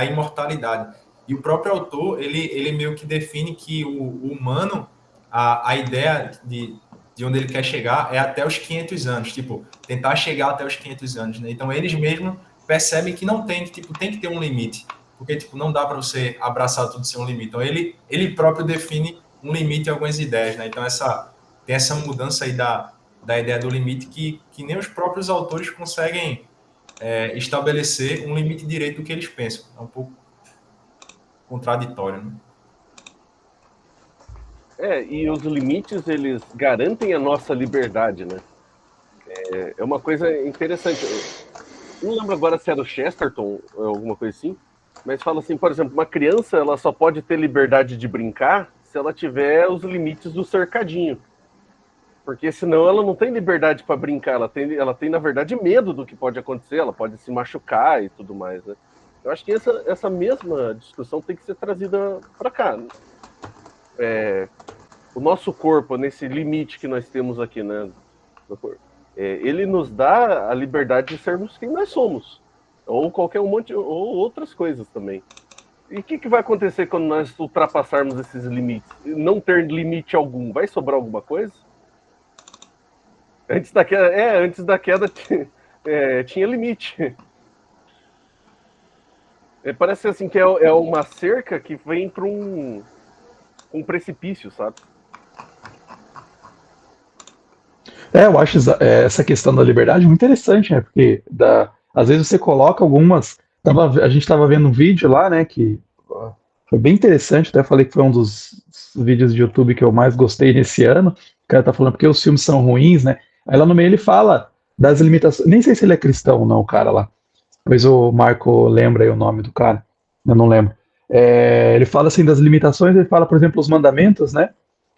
B: imortalidade. E o próprio autor, ele meio que define que o humano, a ideia de onde ele quer chegar é até os 500 anos, tipo, tentar chegar até os 500 anos, né? Então, eles mesmos percebem que não tem, tipo, tem que ter um limite, porque, tipo, não dá para você abraçar tudo sem um limite. Então, ele próprio define um limite em algumas ideias, né? Então, tem essa mudança aí da ideia do limite que nem os próprios autores conseguem estabelecer um limite direito do que eles pensam. É um pouco contraditório, né?
C: E os limites, eles garantem a nossa liberdade, né? É uma coisa interessante. Eu não lembro agora se era o Chesterton ou alguma coisa assim, mas fala assim, por exemplo, uma criança ela só pode ter liberdade de brincar se ela tiver os limites do cercadinho. Porque senão ela não tem liberdade para brincar, ela tem, na verdade, medo do que pode acontecer, ela pode se machucar e tudo mais, né? Eu acho que essa mesma discussão tem que ser trazida para cá. O nosso corpo, nesse limite que nós temos aqui, né? Ele nos dá a liberdade de sermos quem nós somos. Ou qualquer ou outras coisas também. E o que vai acontecer quando nós ultrapassarmos esses limites? Não ter limite algum, vai sobrar alguma coisa? Antes da queda tinha limite. Parece assim que é uma cerca que vem para um precipício, sabe?
A: Eu acho essa questão da liberdade muito interessante, né? Porque às vezes você coloca algumas. A gente estava vendo um vídeo lá, né? Que foi bem interessante, até falei que foi um dos vídeos de YouTube que eu mais gostei nesse ano. O cara tá falando porque os filmes são ruins, né? Aí lá no meio ele fala das limitações. Nem sei se ele é cristão ou não, o cara lá. Talvez o Marco lembra aí o nome do cara. Eu não lembro. Ele fala assim das limitações, ele fala, por exemplo, os mandamentos, né?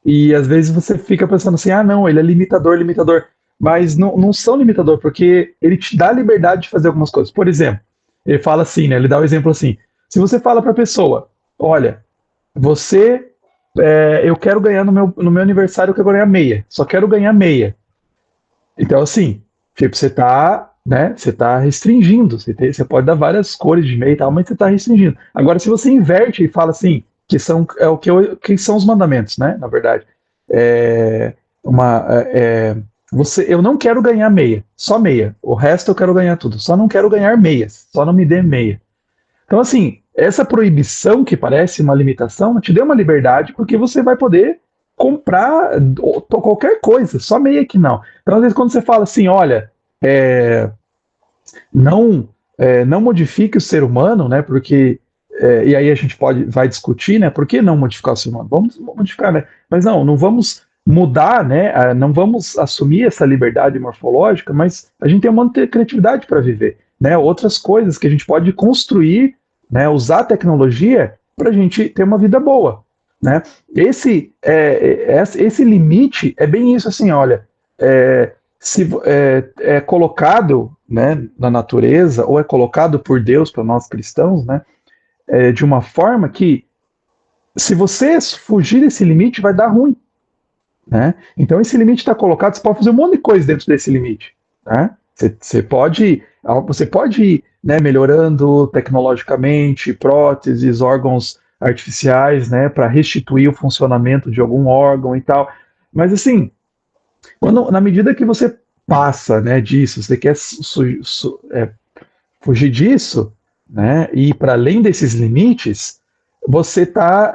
A: E às vezes você fica pensando assim, não, ele é limitador. Mas não são limitador, porque ele te dá a liberdade de fazer algumas coisas. Por exemplo, ele fala assim, né? Ele dá o exemplo assim. Se você fala para a pessoa, olha, eu quero ganhar no meu aniversário, eu quero ganhar meia. Só quero ganhar meia. Então, assim, tipo, você tá restringindo. Você pode dar várias cores de meia e tal, mas você tá restringindo. Agora, se você inverte e fala assim, que são os mandamentos, né? Na verdade, eu não quero ganhar meia, só meia. O resto eu quero ganhar tudo. Só não quero ganhar meias. Só não me dê meia. Então, assim, essa proibição que parece uma limitação te deu uma liberdade porque você vai poder comprar qualquer coisa, só meia que não. Então, às vezes, quando você fala assim, olha, não modifique o ser humano, né? Porque e aí a gente vai discutir, né? Por que não modificar o ser humano? Vamos modificar, né? Mas não vamos mudar, né? Não vamos assumir essa liberdade morfológica, mas a gente tem um monte de criatividade para viver, né? Outras coisas que a gente pode construir, né? Usar a tecnologia para a gente ter uma vida boa, né? Esse limite é bem isso, assim, olha, se é colocado, né, na natureza ou é colocado por Deus para nós cristãos, né? De uma forma que, se você fugir desse limite, vai dar ruim, né? Então, esse limite está colocado, você pode fazer um monte de coisa dentro desse limite, né? Você pode ir, né, melhorando tecnologicamente, próteses, órgãos artificiais, né, para restituir o funcionamento de algum órgão e tal. Mas, assim, na medida que você passa, né, disso, você quer fugir disso, né, e ir para além desses limites, você está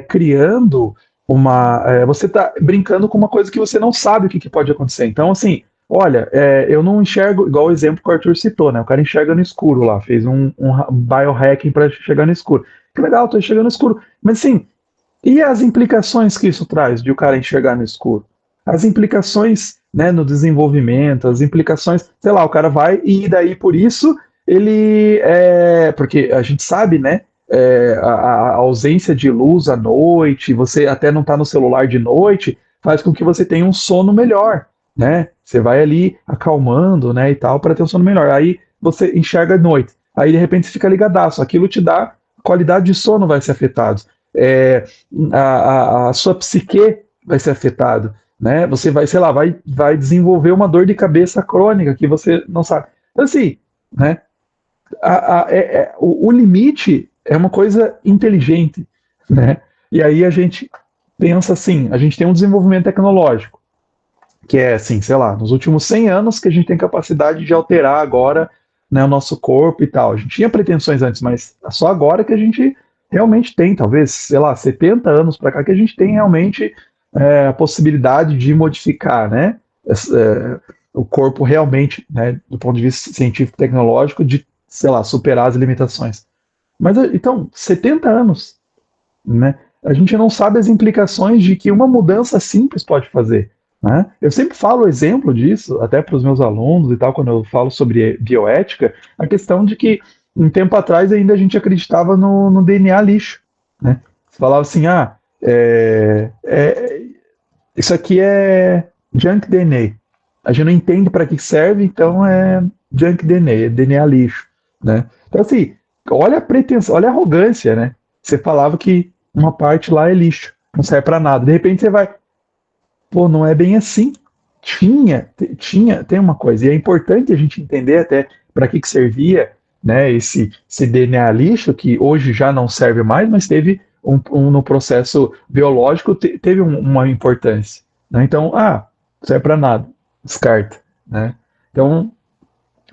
A: criando você está brincando com uma coisa que você não sabe o que pode acontecer. Então, assim, olha, eu não enxergo, igual o exemplo que o Arthur citou, né? O cara enxerga no escuro lá, fez um biohacking para chegar no escuro. Que legal, tô enxergando no escuro. Mas, assim, e as implicações que isso traz de o cara enxergar no escuro? As implicações, né, no desenvolvimento, as implicações, sei lá, o cara vai e daí por isso ele porque a gente sabe, né, a ausência de luz à noite, você até não está no celular de noite, faz com que você tenha um sono melhor, né? Você vai ali acalmando, né, e tal, para ter um sono melhor. Aí você enxerga à noite, aí de repente você fica ligadaço, aquilo te dá qualidade de sono vai ser afetado, a sua psique vai ser afetado, né? Você vai, sei lá, vai desenvolver uma dor de cabeça crônica que você não sabe. Então, assim, né? O limite é uma coisa inteligente, né? E aí a gente pensa assim, a gente tem um desenvolvimento tecnológico, que é assim, sei lá, nos últimos 100 anos que a gente tem capacidade de alterar agora, né, o nosso corpo e tal. A gente tinha pretensões antes, mas é só agora que a gente realmente tem, talvez, sei lá, 70 anos para cá, que a gente tem realmente a possibilidade de modificar, né, o corpo realmente, né, do ponto de vista científico tecnológico, de, sei lá, superar as limitações. Mas então, 70 anos, né? A gente não sabe as implicações de que uma mudança simples pode fazer, né? Eu sempre falo o exemplo disso, até para os meus alunos e tal, quando eu falo sobre bioética, a questão de que um tempo atrás ainda a gente acreditava no DNA lixo, né? Você falava assim, isso aqui é junk DNA. A gente não entende para que serve, então é junk DNA, é DNA lixo, né? Então assim, olha a pretensão, olha a arrogância, né? Você falava que uma parte lá é lixo, não serve para nada. De repente você vai, pô, não é bem assim. Tem uma coisa, e é importante a gente entender até para que servia, né, esse DNA lixo, que hoje já não serve mais, mas teve no processo biológico, teve uma importância. Né? Então, não serve para nada, descarta. Né? Então,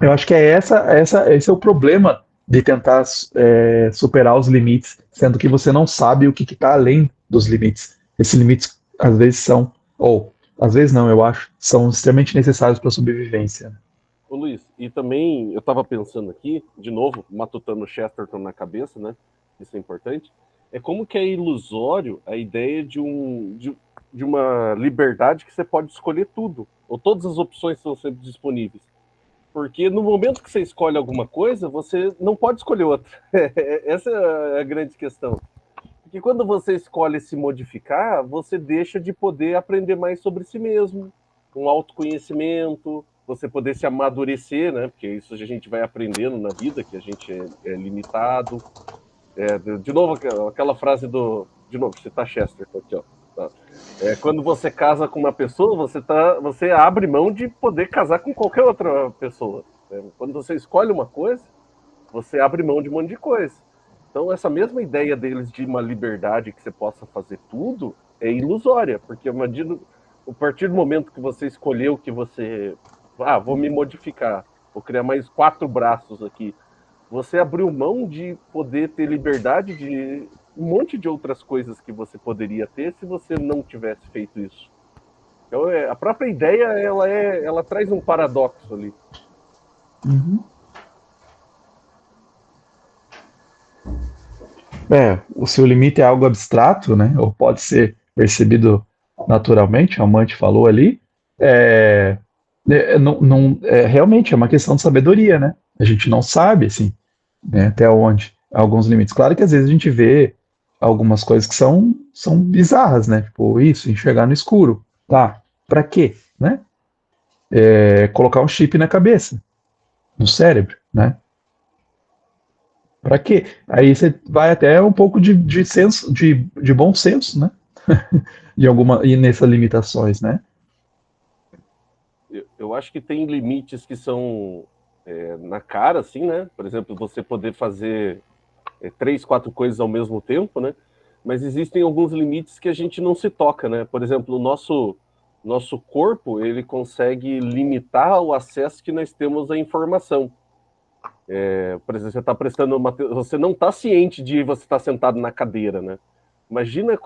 A: eu acho que esse é o problema de tentar superar os limites, sendo que você não sabe o que está além dos limites. Esses limites, às vezes, às vezes não, eu acho, são extremamente necessários para a sobrevivência.
C: Ô Luiz, e também eu estava pensando aqui, de novo, matutando Chesterton na cabeça, né? Isso é importante. É como que é ilusório a ideia de uma liberdade que você pode escolher tudo, ou todas as opções estão sempre disponíveis. Porque no momento que você escolhe alguma coisa, você não pode escolher outra. Essa é a grande questão. Porque quando você escolhe se modificar, você deixa de poder aprender mais sobre si mesmo, um autoconhecimento, você poder se amadurecer, né? Porque isso a gente vai aprendendo na vida, que a gente é limitado. De novo, aquela frase de novo, citar Chesterton aqui, ó. Quando você casa com uma pessoa, você abre mão de poder casar com qualquer outra pessoa. Né? Quando você escolhe uma coisa, você abre mão de um monte de coisa. Então, essa mesma ideia deles de uma liberdade que você possa fazer tudo é ilusória, porque a partir do momento que você escolheu que você... vou me modificar, vou criar mais 4 braços aqui. Você abriu mão de poder ter liberdade de um monte de outras coisas que você poderia ter se você não tivesse feito isso. Então, a própria ideia, ela traz um paradoxo ali.
A: Uhum. O seu limite é algo abstrato, né? Ou pode ser percebido naturalmente, a Amante falou ali. Realmente é uma questão de sabedoria, né? A gente não sabe, assim, né, até onde alguns limites. Claro que às vezes a gente vê algumas coisas que são bizarras, né? Tipo, isso, enxergar no escuro. Tá, pra quê? Né? Colocar um chip na cabeça, no cérebro, né? Pra quê? Aí você vai até um pouco de senso, de bom senso, né? e nessas limitações, né?
C: Eu acho que tem limites que são na cara, assim, né? Por exemplo, você poder fazer 3, 4 coisas ao mesmo tempo, né? Mas existem alguns limites que a gente não se toca, né? Por exemplo, o nosso corpo, ele consegue limitar o acesso que nós temos à informação. Por exemplo, você está você não está ciente de você estar sentado na cadeira, né? Imagina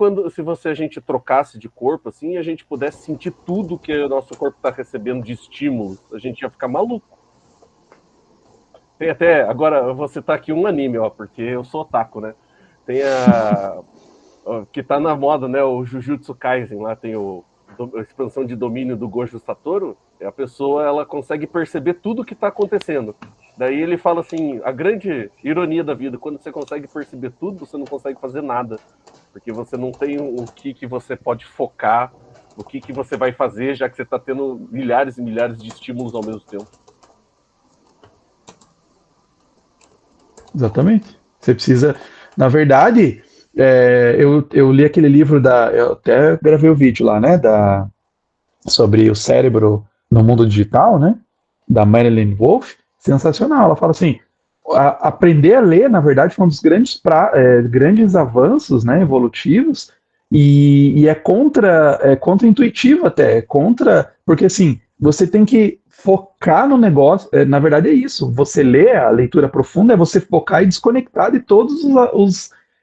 C: se a gente trocasse de corpo assim e a gente pudesse sentir tudo que o nosso corpo está recebendo de estímulos, a gente ia ficar maluco. Tem até, agora eu vou citar aqui um anime, porque eu sou otaku, né? Tem que tá na moda, né? O Jujutsu Kaisen, lá tem a expansão de domínio do Gojo Satoru. A pessoa, ela consegue perceber tudo o que está acontecendo. Daí ele fala assim, a grande ironia da vida, quando você consegue perceber tudo, você não consegue fazer nada. Porque você não tem o que você pode focar, o que você vai fazer, já que você está tendo milhares e milhares de estímulos ao mesmo tempo.
A: Exatamente. Você precisa... Na verdade, eu li aquele livro eu até gravei o vídeo lá, né? Sobre o cérebro no mundo digital, né? Da Marilyn Wolf. Sensacional. Ela fala assim, aprender a ler, na verdade, foi um dos grandes avanços, né, evolutivos, e é contra-intuitivo até, porque assim, você tem que focar no negócio, na verdade é isso, você ler a leitura profunda é você focar e desconectar de todos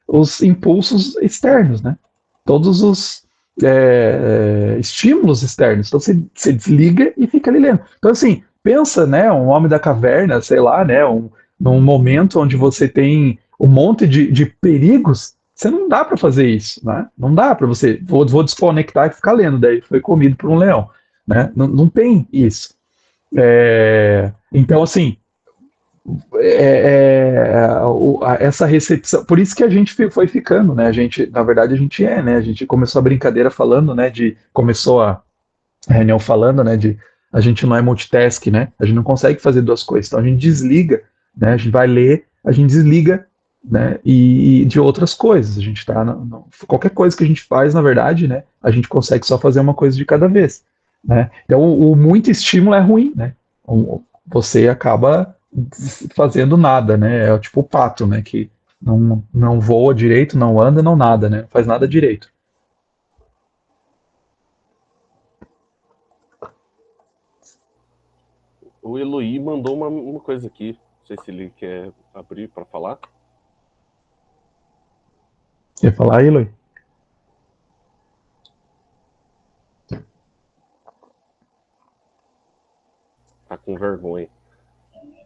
A: os impulsos externos, né, todos os estímulos externos, então você desliga e fica ali lendo. Então assim, pensa, né, um homem da caverna, sei lá, né, num momento onde você tem um monte de perigos, você não dá para fazer isso, né? Não dá para você, vou desconectar e ficar lendo, daí foi comido por um leão, né? Não tem isso. Então, assim, essa recepção, por isso que a gente foi ficando, né? Na verdade, a gente né? A gente começou a brincadeira falando, né? Começou a reunião falando, né? A gente não é multitask, né? A gente não consegue fazer duas coisas, então a gente desliga, né? A gente vai ler, a gente desliga, né? E de outras coisas, a gente tá qualquer coisa que a gente faz, na verdade, né? A gente consegue só fazer uma coisa de cada vez, né? Então o muito estímulo é ruim, né? Você acaba fazendo nada, né? É tipo o pato, né? Que não voa direito, não anda, não nada, né? Não faz nada direito.
C: O Eloy mandou uma coisa aqui. Não sei se ele quer abrir para falar.
A: Quer falar aí, Eloy?
C: Tá com vergonha.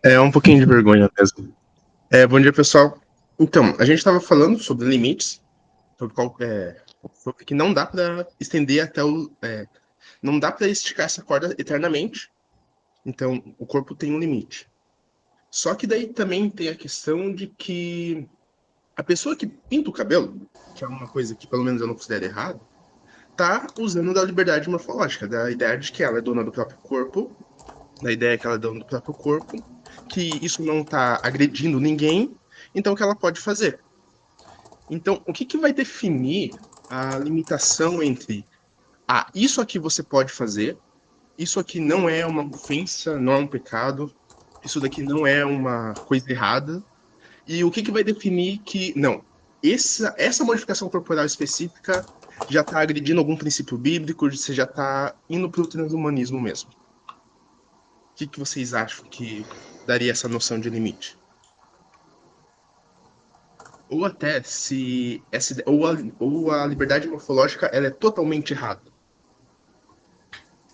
D: É um pouquinho de vergonha mesmo. Bom dia, pessoal. Então, a gente estava falando sobre limites, sobre que não dá para estender até não dá para esticar essa corda eternamente. Então, o corpo tem um limite. Só que daí também tem a questão de que a pessoa que pinta o cabelo, que é uma coisa que pelo menos eu não considero errado, tá usando da liberdade morfológica, da ideia de que ela é dona do próprio corpo, da ideia que ela é dona do próprio corpo, que isso não tá agredindo ninguém, então o que ela pode fazer. Então, o que vai definir a limitação entre isso aqui você pode fazer, isso aqui não é uma ofensa, não é um pecado, isso daqui não é uma coisa errada, e o que vai definir que, não, essa modificação corporal específica já está agredindo algum princípio bíblico, você já está indo para o transhumanismo mesmo. O que vocês acham que daria essa noção de limite? Ou até se ou a liberdade morfológica ela é totalmente errada.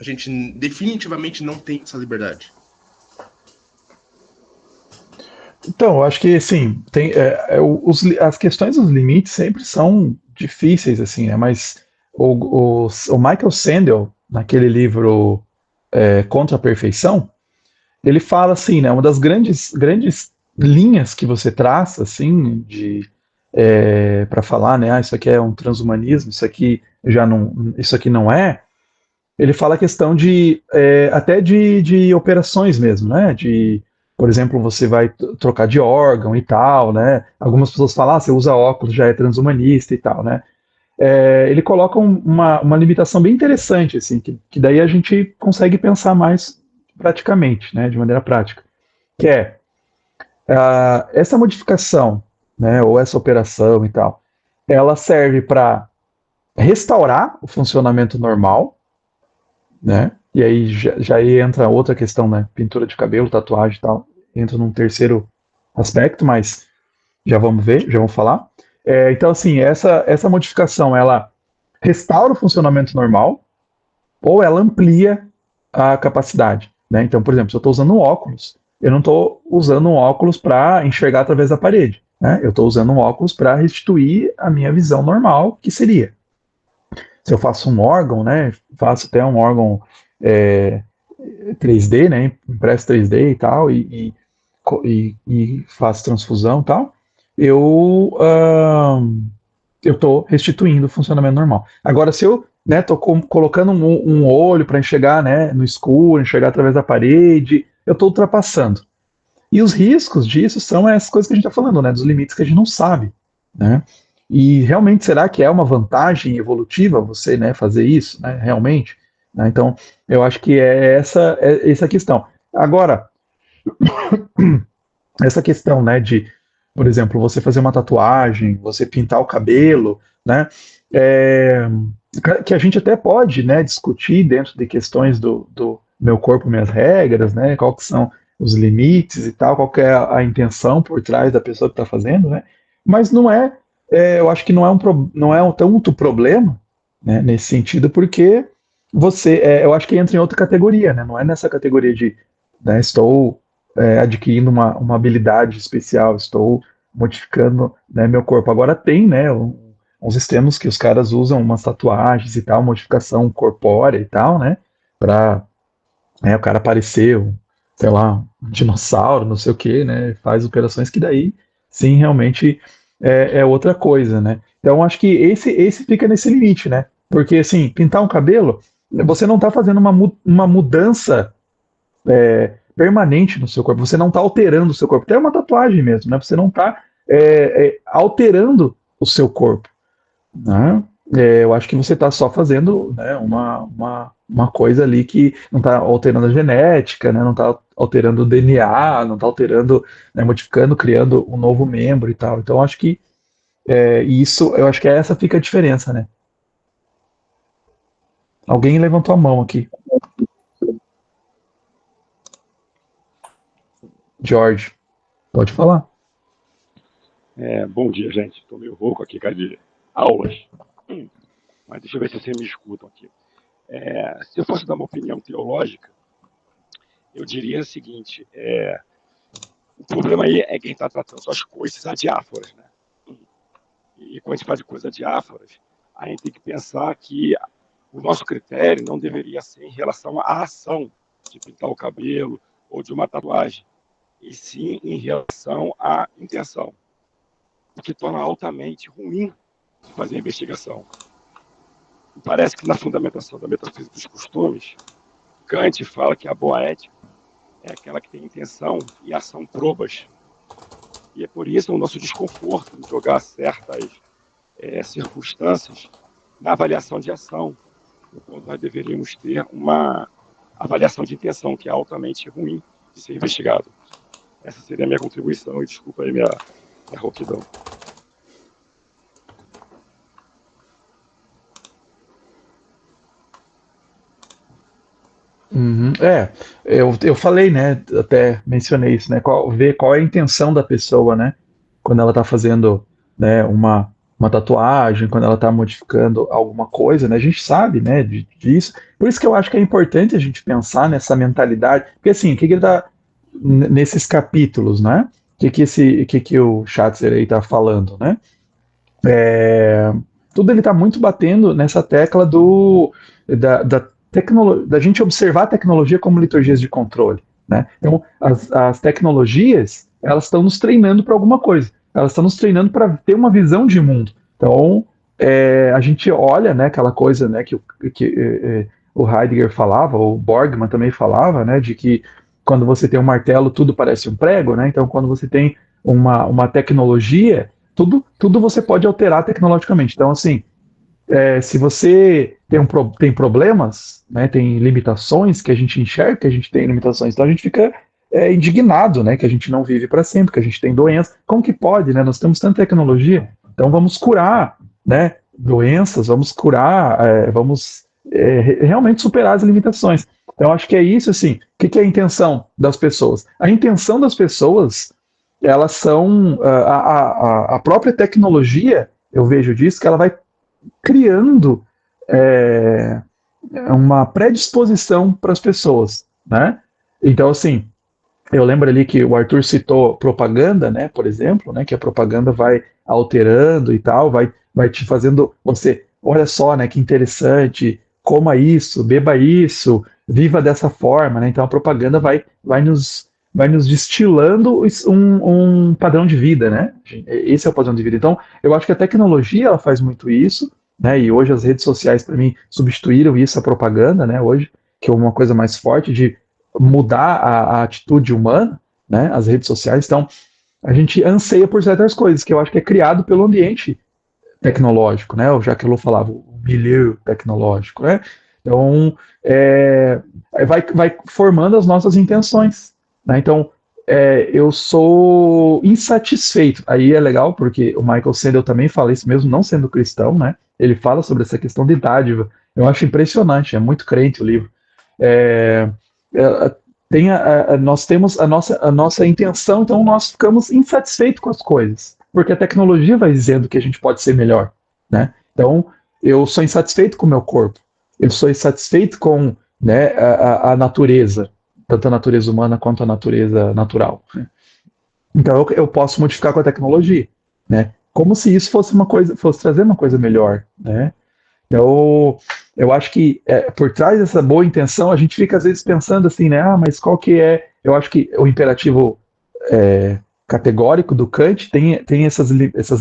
D: A gente definitivamente não tem essa liberdade.
A: Então, eu acho que, assim, as questões dos limites sempre são difíceis, assim, né? Mas o Michael Sandel, naquele livro Contra a Perfeição, ele fala assim, né? Uma das grandes linhas que você traça, assim, para falar, né? Isso aqui é um transhumanismo, isso aqui não é. Ele fala a questão até de operações mesmo, né? Por exemplo, você vai trocar de órgão e tal, né? Algumas pessoas falam, você usa óculos, já é transhumanista e tal, né? Ele coloca uma limitação bem interessante, assim, que daí a gente consegue pensar mais praticamente, né? De maneira prática, que é essa modificação, né? Ou essa operação e tal, ela serve para restaurar o funcionamento normal, né? E aí já entra outra questão, né? Pintura de cabelo, tatuagem e tal, entra num terceiro aspecto, mas já vamos ver, já vamos falar. Então, assim, essa modificação, ela restaura o funcionamento normal ou ela amplia a capacidade, né? Então, por exemplo, se eu estou usando um óculos, eu não estou usando um óculos para enxergar através da parede, né? Eu estou usando um óculos para restituir a minha visão normal, que seria se eu faço um órgão, né? Faço até um órgão 3D, né? Impresso 3D e tal, e faço transfusão e tal, eu estou restituindo o funcionamento normal. Agora, se eu estou colocando um olho para enxergar, né, no escuro, enxergar através da parede, eu estou ultrapassando. E os riscos disso são essas coisas que a gente está falando, né, dos limites que a gente não sabe, né? E realmente, será que é uma vantagem evolutiva você, né, fazer isso, né, realmente? Né? Então, eu acho que essa a questão. Agora, essa questão, né, de, por exemplo, você fazer uma tatuagem, você pintar o cabelo, né, é, que a gente até pode, né, discutir dentro de questões do meu corpo, minhas regras, né, qual que são os limites e tal, qual que é a intenção por trás da pessoa que está fazendo, né, mas não é, eu acho que não é um tanto problema, né, nesse sentido, porque eu acho que entra em outra categoria, né, não é nessa categoria de, né, estou adquirindo uma habilidade especial, estou modificando, né, meu corpo. Agora tem, né, uns sistemas que os caras usam umas tatuagens e tal, modificação corpórea e tal, né, pra o cara parecer, sei lá, um dinossauro, não sei o que, né, faz operações que daí, sim, realmente é outra coisa, né. Então, acho que esse fica nesse limite, né, porque, assim, pintar um cabelo, você não está fazendo uma mudança permanente no seu corpo. Você não está alterando o seu corpo. Até uma tatuagem mesmo, né? Você não está alterando o seu corpo. Né? Eu acho que você está só fazendo, né, uma coisa ali que não está alterando a genética, né, não está alterando o DNA, não está alterando, né, modificando, criando um novo membro e tal. Então, acho que isso, eu acho que essa fica a diferença, né? Alguém levantou a mão aqui. George, pode falar.
E: Bom dia, gente. Estou meio rouco aqui, cara, de aulas. Mas deixa eu ver se vocês me escutam aqui. Se eu fosse dar uma opinião teológica, eu diria o seguinte: o problema aí é quem está tratando as coisas adiáforas, né? E quando a gente faz de coisas adiáforas, a gente tem que pensar que o nosso critério não deveria ser em relação à ação de pintar o cabelo ou de uma tatuagem, e sim em relação à intenção, o que torna altamente ruim fazer a investigação. Parece que na fundamentação da metafísica dos costumes, Kant fala que a boa ética é aquela que tem intenção e ação probas. E é por isso o nosso desconforto em jogar certas circunstâncias na avaliação de ação, enquanto nós deveríamos ter uma avaliação de intenção, que é altamente ruim de ser investigado. Essa seria a minha contribuição, e desculpa aí minha rouquidão.
A: Uhum. Eu falei, né? Até mencionei isso, né? Ver qual é a intenção da pessoa, né? Quando ela está fazendo, né, uma tatuagem, quando ela está modificando alguma coisa, né? A gente sabe, né, disso. Por isso que eu acho que é importante a gente pensar nessa mentalidade, porque assim, o que ele está nesses capítulos, né? Que o Schatzer aí está falando, né? Tudo ele está muito batendo nessa tecla da gente observar a tecnologia como liturgias de controle, né? Então, as tecnologias, elas estão nos treinando para alguma coisa. Elas estão nos treinando para ter uma visão de mundo. Então, a gente olha, né, aquela coisa, né, que o Heidegger falava, o Borgman também falava, né, de que quando você tem um martelo, tudo parece um prego, né? Então, quando você tem uma tecnologia, tudo você pode alterar tecnologicamente. Então, assim, se você tem problemas, né, tem limitações que a gente enxerga que a gente tem limitações, então a gente fica indignado, né, que a gente não vive para sempre, que a gente tem doença. Como que pode, né? Nós temos tanta tecnologia, então vamos curar, né, doenças, vamos curar, vamos realmente superar as limitações. Então acho que é isso, assim. O que é a intenção das pessoas? A intenção das pessoas, elas são a própria tecnologia. Eu vejo disso que ela vai criando uma predisposição para as pessoas, né? Então, assim, eu lembro ali que o Arthur citou propaganda, né, por exemplo, né, que a propaganda vai alterando e tal, vai te fazendo você, olha só, né, que interessante, coma isso, beba isso, viva dessa forma, né? Então a propaganda vai nos destilando um padrão de vida, né? Esse é o padrão de vida. Então, eu acho que a tecnologia ela faz muito isso, né? E hoje as redes sociais, para mim, substituíram isso, a propaganda, né? Hoje, que é uma coisa mais forte de mudar a atitude humana, né? As redes sociais. Então, a gente anseia por certas coisas, que eu acho que é criado pelo ambiente tecnológico, né? O Jacques Ellul falava, o milieu tecnológico, né? Então, vai formando as nossas intenções, né? Então, eu sou insatisfeito. Aí é legal, porque o Michael Sandel também fala isso mesmo, não sendo cristão, né? Ele fala sobre essa questão de dádiva. Eu acho impressionante, é muito crente o livro. É, é, nós temos a nossa intenção, então nós ficamos insatisfeitos com as coisas, porque a tecnologia vai dizendo que a gente pode ser melhor, né? Então, eu sou insatisfeito com o meu corpo, eu sou insatisfeito com, né, a natureza, tanto a natureza humana quanto a natureza natural. Então, eu posso modificar com a tecnologia, né? Como se isso fosse uma coisa, fosse trazer uma coisa melhor, né? Então, eu acho que por trás dessa boa intenção, a gente fica às vezes pensando assim, né? Ah, mas qual que é? Eu acho que o imperativo categórico do Kant tem essas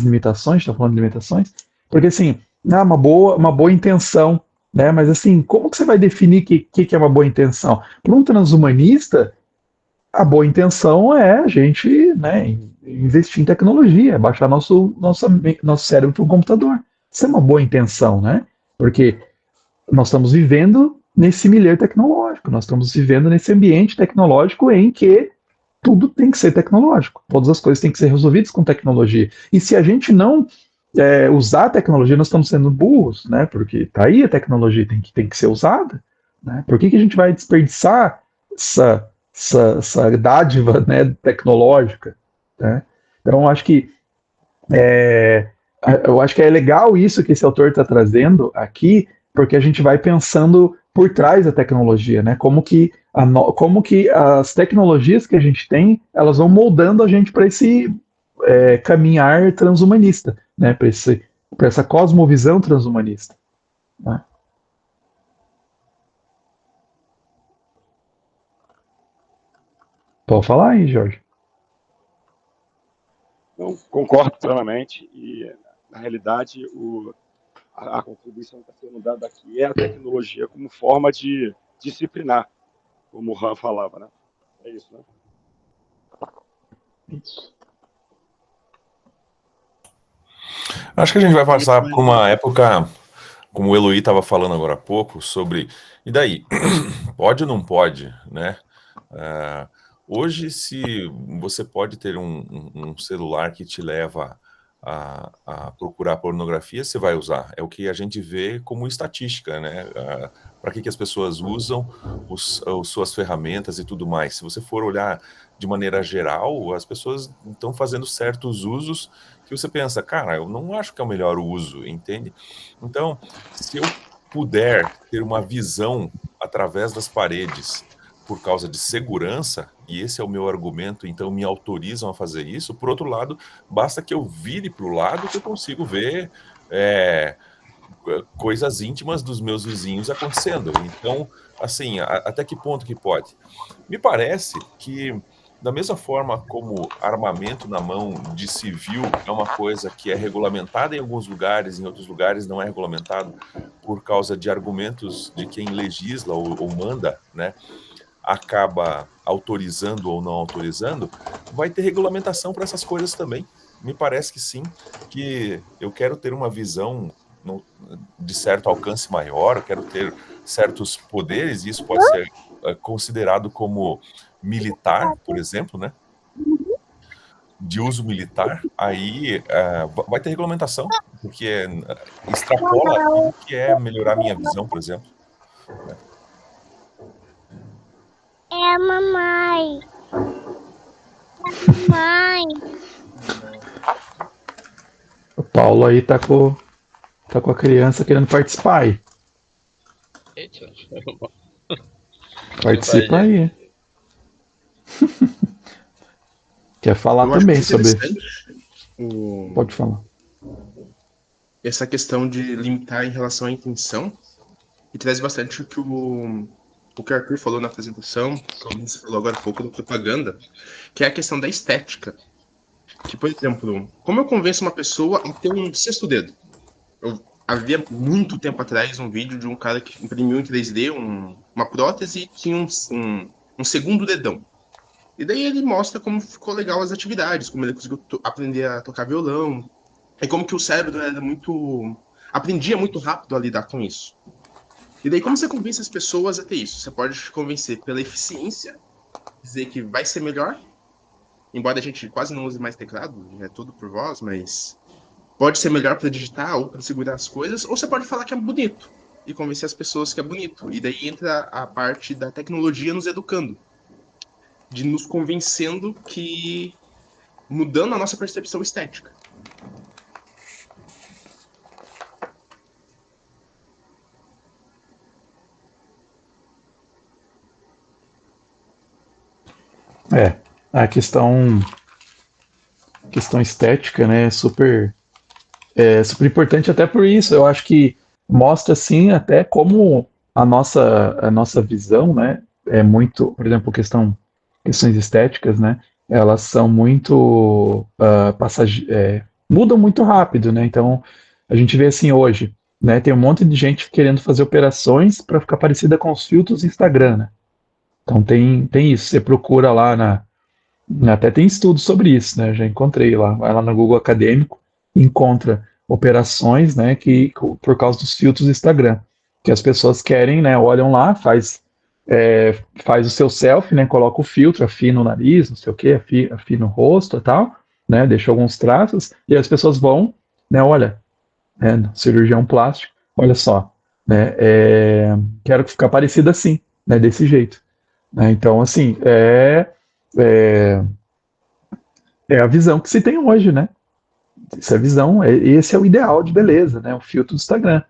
A: limitações, está falando de limitações, porque assim, uma boa intenção, né? Mas assim, como que você vai definir que é uma boa intenção? Para um transhumanista, a boa intenção é a gente, né, investir em tecnologia, baixar nosso cérebro para um computador. Isso é uma boa intenção, né? Porque nós estamos vivendo nesse milhão tecnológico, nós estamos vivendo nesse ambiente tecnológico em que tudo tem que ser tecnológico, todas as coisas têm que ser resolvidas com tecnologia. E se a gente não usar a tecnologia, nós estamos sendo burros, né? Porque tá aí a tecnologia tem que ser usada, né? Por que a gente vai desperdiçar essa dádiva, né, tecnológica, né? Então, eu acho que é legal isso que esse autor está trazendo aqui, porque a gente vai pensando por trás da tecnologia, né? Como que as tecnologias que a gente tem, elas vão moldando a gente para esse caminhar transhumanista, né? Para essa cosmovisão transhumanista, né? Pode falar aí, Jorge.
E: Não, concordo plenamente, e na realidade a contribuição que está sendo dada aqui é a tecnologia como forma de disciplinar, como o Han falava, né? É isso, né?
A: Isso.
B: Acho que a gente vai passar por uma época, como o Eloy estava falando agora há pouco, sobre, e daí, pode ou não pode, né? Hoje, se você pode ter um celular que te leva a procurar pornografia, você vai usar. É o que a gente vê como estatística, né? Para que as pessoas usam suas ferramentas e tudo mais. Se você for olhar de maneira geral, as pessoas estão fazendo certos usos que você pensa, cara, eu não acho que é o melhor uso, entende? Então, se eu puder ter uma visão através das paredes por causa de segurança, e esse é o meu argumento, então me autorizam a fazer isso. Por outro lado, basta que eu vire para o lado que eu consigo ver coisas íntimas dos meus vizinhos acontecendo. Então, assim, até que ponto que pode? Me parece que, da mesma forma como armamento na mão de civil é uma coisa que é regulamentada em alguns lugares, em outros lugares não é regulamentado por causa de argumentos de quem legisla ou manda, né? Acaba autorizando ou não autorizando, vai ter regulamentação para essas coisas também. Me parece que sim, que eu quero ter uma visão de certo alcance maior, eu quero ter certos poderes, e isso pode ser considerado como militar, por exemplo, né? De uso militar, aí vai ter regulamentação, porque extrapola aquilo que é melhorar minha visão, por exemplo. Né?
F: É a mamãe. Mamãe.
A: O Paulo aí tá com a criança querendo participar aí.
G: Eita.
A: Participa aí. Quer falar também sobre... Pode falar.
D: Essa questão de limitar em relação à intenção, e traz bastante o que o Arthur falou na apresentação, como você falou agora há pouco da propaganda, que é a questão da estética. Que, por exemplo, como eu convenço uma pessoa a ter um sexto dedo? Eu havia muito tempo atrás um vídeo de um cara que imprimiu em 3D uma prótese e tinha um segundo dedão. E daí ele mostra como ficou legal as atividades, como ele conseguiu aprender a tocar violão, e como que o cérebro aprendia muito rápido a lidar com isso. E daí como você convence as pessoas a ter isso? Você pode convencer pela eficiência, dizer que vai ser melhor, embora a gente quase não use mais teclado, é tudo por voz, mas pode ser melhor para digitar ou para segurar as coisas, ou você pode falar que é bonito e convencer as pessoas que é bonito. E daí entra a parte da tecnologia nos educando, de nos convencendo que mudando a nossa percepção estética.
A: A questão estética, né, super importante até por isso. Eu acho que mostra, sim, até como a nossa visão, né, é muito, por exemplo, questões estéticas, né, elas são muito, mudam muito rápido, né, então a gente vê assim hoje, né, tem um monte de gente querendo fazer operações para ficar parecida com os filtros do Instagram, né, então tem isso, você procura lá até tem estudos sobre isso, né? Já encontrei lá, vai lá no Google Acadêmico, encontra operações, né, que por causa dos filtros do Instagram, que as pessoas querem, né, olham lá, faz o seu selfie, né, coloca o filtro, afina o nariz, não sei o que, afina o rosto e tal, né, deixa alguns traços, e as pessoas vão, né, olha, né, cirurgião plástico, olha só, né, quero ficar parecido assim, né, desse jeito, né, então, assim, é, é a visão que se tem hoje, né? Essa é a visão, esse é o ideal de beleza, né? O filtro do Instagram.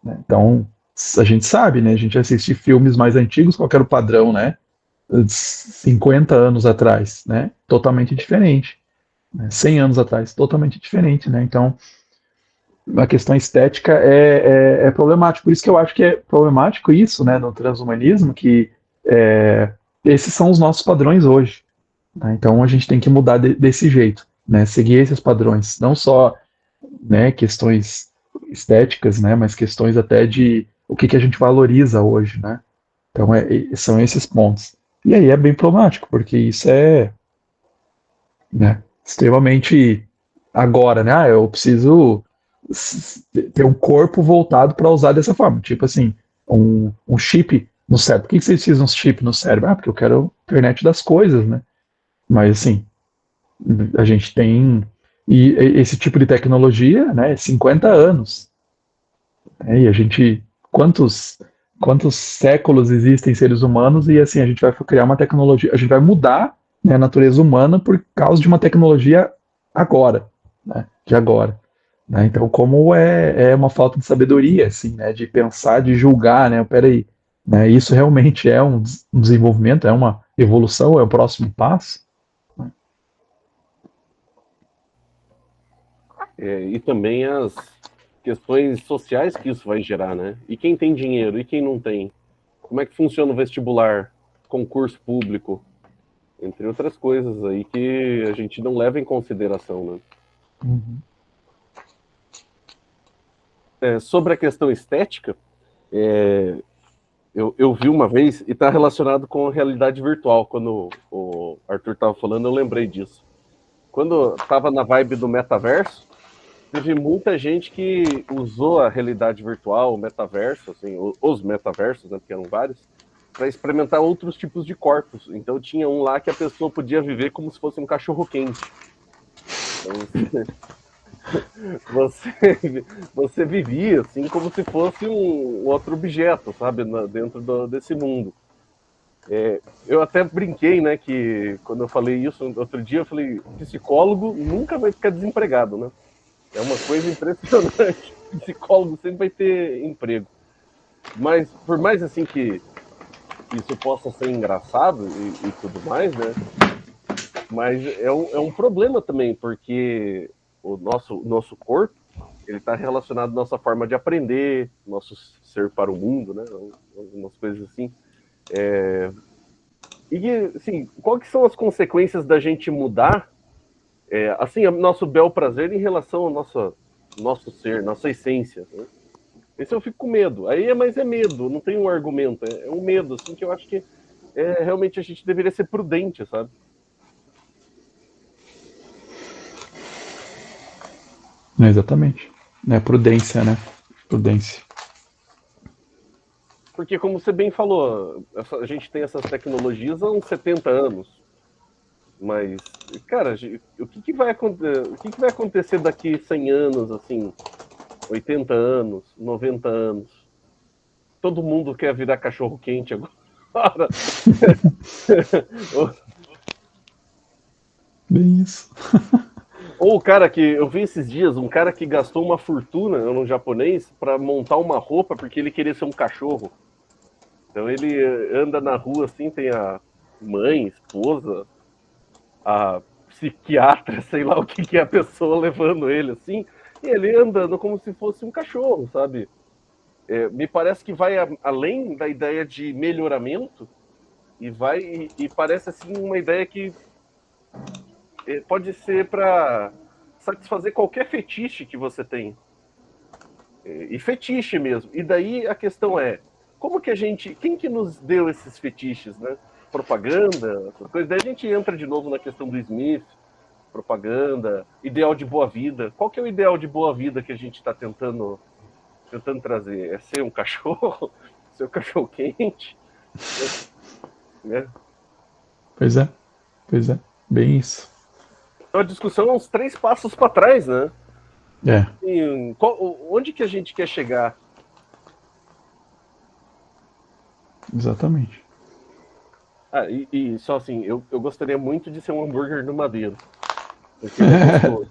A: Né? Então, a gente sabe, né? A gente assiste filmes mais antigos, qual era o padrão, né? 50 anos atrás, né? Totalmente diferente. Né? 100 anos atrás, totalmente diferente, né? Então, a questão estética é problemática. Por isso que eu acho que é problemático isso, né? No transhumanismo, que esses são os nossos padrões hoje. Tá? Então a gente tem que mudar desse jeito, né? Seguir esses padrões, não só, né, questões estéticas, né, mas questões até de o que a gente valoriza hoje, né? Então são esses pontos. E aí é bem problemático, porque isso né, extremamente agora, né? Eu preciso ter um corpo voltado para usar dessa forma, tipo assim, um chip no cérebro. Por que vocês precisam de um chip no cérebro? Porque eu quero internet das coisas, né? Mas assim, a gente tem esse tipo de tecnologia, né, 50 anos. Né, e a gente quantos séculos existem seres humanos e assim a gente vai criar uma tecnologia, a gente vai mudar, né, a natureza humana por causa de uma tecnologia agora, né, de agora. Né, então como é uma falta de sabedoria, assim, né, de pensar, de julgar, né, peraí, né, isso realmente é um desenvolvimento, é uma evolução, é o próximo passo.
C: E também as questões sociais que isso vai gerar, né? E quem tem dinheiro e quem não tem? Como é que funciona o vestibular, concurso público, entre outras coisas aí que a gente não leva em consideração, né?
A: Uhum.
C: Sobre a questão estética, eu vi uma vez, e está relacionado com a realidade virtual. Quando o Arthur estava falando, eu lembrei disso. Quando estava na vibe do metaverso, teve muita gente que usou a realidade virtual, o metaverso, assim, os metaversos, né, porque eram vários, para experimentar outros tipos de corpos. Então tinha um lá que a pessoa podia viver como se fosse um cachorro-quente. Então, você vivia assim como se fosse um outro objeto, sabe, dentro desse mundo. Eu até brinquei, né, que quando eu falei isso outro dia, eu falei, psicólogo nunca vai ficar desempregado, né? É uma coisa impressionante. Psicólogo sempre vai ter emprego. Mas, por mais assim que isso possa ser engraçado e tudo mais, né? Mas é um problema também, porque o nosso corpo, ele está relacionado à nossa forma de aprender, nosso ser para o mundo, né? Algumas coisas assim. E, assim, quais que são as consequências da gente mudar, assim, nosso bel prazer em relação ao nosso ser, nossa essência, né? Esse eu fico com medo. Mas é medo, não tem um argumento. É um medo, assim, que eu acho que realmente a gente deveria ser prudente, sabe?
A: Exatamente. Né, prudência, né? Prudência.
C: Porque, como você bem falou, a gente tem essas tecnologias há uns 70 anos. Mas cara, o que vai acontecer daqui 100 anos, assim, 80 anos, 90 anos? Todo mundo quer virar cachorro quente agora.
A: Bem isso.
C: Ou o cara que eu vi esses dias, um cara que gastou uma fortuna, um japonês, para montar uma roupa porque ele queria ser um cachorro. Então ele anda na rua assim, tem a mãe, esposa, a psiquiatra, sei lá o que é a pessoa levando ele assim, e ele andando como se fosse um cachorro, sabe? Me parece que vai além da ideia de melhoramento e parece assim uma ideia que pode ser para satisfazer qualquer fetiche que você tem. E fetiche mesmo. E daí a questão é, quem que nos deu esses fetiches, né? Propaganda, essas coisas. Daí a gente entra de novo na questão do Smith, propaganda, ideal de boa vida. Qual que é o ideal de boa vida que a gente está tentando trazer? É ser um cachorro? Ser um cachorro quente? Né?
A: Pois é, bem isso.
C: Então a discussão é uns 3 passos para trás, né?
A: É.
C: E, onde que a gente quer chegar?
A: Exatamente.
C: E só assim, eu gostaria muito de ser um hambúrguer no Madeiro. Porque é gostoso.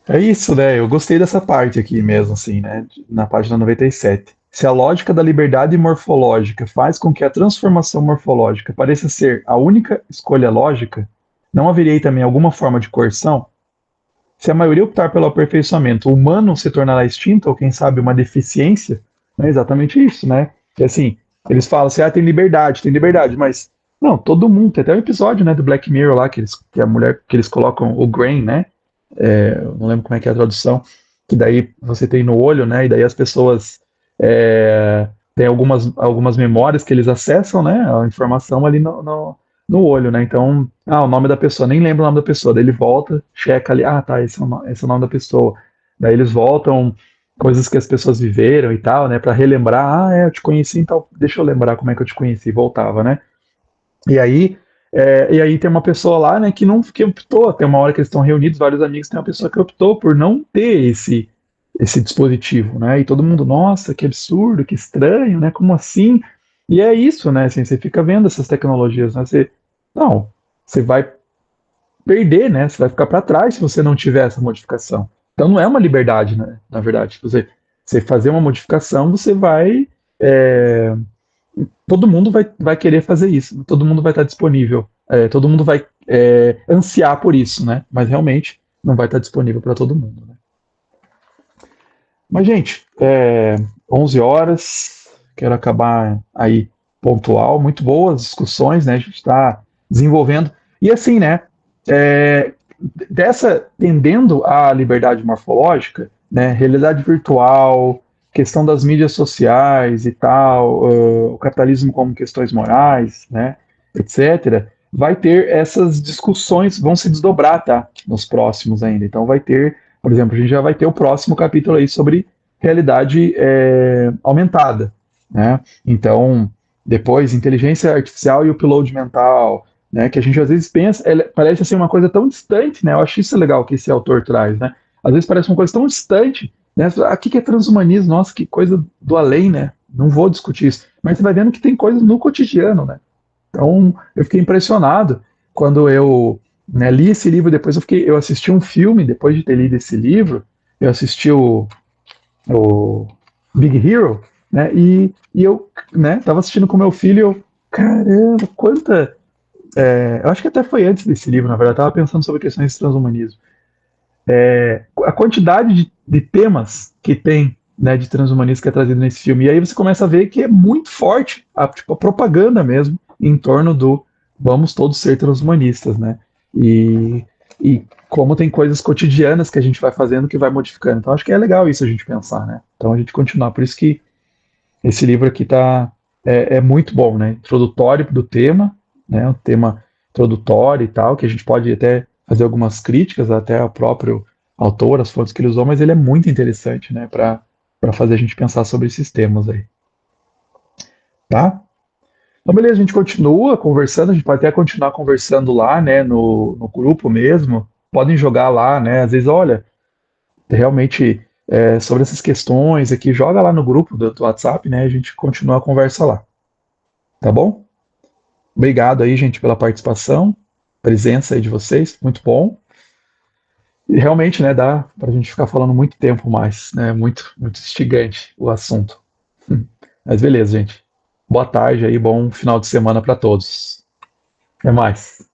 A: É isso, né? Eu gostei dessa parte aqui mesmo, assim, né? Na página 97. Se a lógica da liberdade morfológica faz com que a transformação morfológica pareça ser a única escolha lógica, não haveria também alguma forma de coerção? Se a maioria optar pelo aperfeiçoamento, o humano se tornará extinto, ou quem sabe uma deficiência? É exatamente isso, né? Que assim, eles falam assim, tem liberdade, mas não, todo mundo, tem até um episódio, né, do Black Mirror lá, que a mulher, que eles colocam o Grain, né? Eu não lembro como é que é a tradução, que daí você tem no olho, né? E daí as pessoas têm algumas memórias que eles acessam, né? A informação ali no olho, né? Então, o nome da pessoa, nem lembra o nome da pessoa, daí ele volta, checa ali, tá, esse é o nome da pessoa. Daí eles voltam, coisas que as pessoas viveram e tal, né? Para relembrar, eu te conheci, então deixa eu lembrar como é que eu te conheci, voltava, né? E aí tem uma pessoa lá, né, que optou, tem uma hora que eles estão reunidos, vários amigos, tem uma pessoa que optou por não ter esse dispositivo, né, e todo mundo, nossa, que absurdo, que estranho, né, como assim? E é isso, né, assim, você fica vendo essas tecnologias, né, você vai perder, né, você vai ficar para trás se você não tiver essa modificação. Então não é uma liberdade, né, na verdade, você fazer uma modificação, você vai... todo mundo vai querer fazer isso, todo mundo vai estar disponível, todo mundo vai ansiar por isso, né? Mas realmente não vai estar disponível para todo mundo. Né? Mas, gente, 11 horas, quero acabar aí pontual, muito boas discussões, né? A gente está desenvolvendo. E assim, né? Tendendo à liberdade morfológica, né? Realidade virtual, questão das mídias sociais e tal, o capitalismo como questões morais, né, etc., vai ter essas discussões, vão se desdobrar, tá, nos próximos ainda. Então vai ter, por exemplo, a gente já vai ter o próximo capítulo aí sobre realidade aumentada, né? Então, depois, inteligência artificial e o upload mental, né, que a gente às vezes pensa, parece assim uma coisa tão distante, né? Eu acho isso legal que esse autor traz, né? Às vezes parece uma coisa tão distante, né? O que é transhumanismo? Nossa, que coisa do além, né? Não vou discutir isso. Mas você vai vendo que tem coisas no cotidiano, né? Então, eu fiquei impressionado quando eu li esse livro. Depois eu assisti um filme, depois de ter lido esse livro, eu assisti o Big Hero, né? E eu, né, tava assistindo com meu filho e eu, caramba, quanta... eu acho que até foi antes desse livro, na verdade, eu tava pensando sobre questões de transhumanismo. A quantidade de temas que tem, né, de transhumanismo que é trazido nesse filme. E aí você começa a ver que é muito forte a propaganda mesmo em torno do vamos todos ser transhumanistas, né? E como tem coisas cotidianas que a gente vai fazendo que vai modificando. Então acho que é legal isso a gente pensar, né? Então a gente continuar. Por isso que esse livro aqui é muito bom, né? Introdutório do tema, né? Um tema introdutório e tal, que a gente pode até fazer algumas críticas até ao próprio autor, as fontes que ele usou, mas ele é muito interessante, né? Para fazer a gente pensar sobre esses temas aí. Tá? Então, beleza, a gente continua conversando, a gente pode até continuar conversando lá, né, no grupo mesmo. Podem jogar lá, né? Às vezes, olha, realmente sobre essas questões aqui, joga lá no grupo do WhatsApp, né? A gente continua a conversa lá. Tá bom? Obrigado aí, gente, pela participação, presença aí de vocês, muito bom. E realmente, né, dá para a gente ficar falando muito tempo mais, né? Muito, muito instigante o assunto. Mas beleza, gente. Boa tarde aí, bom final de semana para todos. Até mais.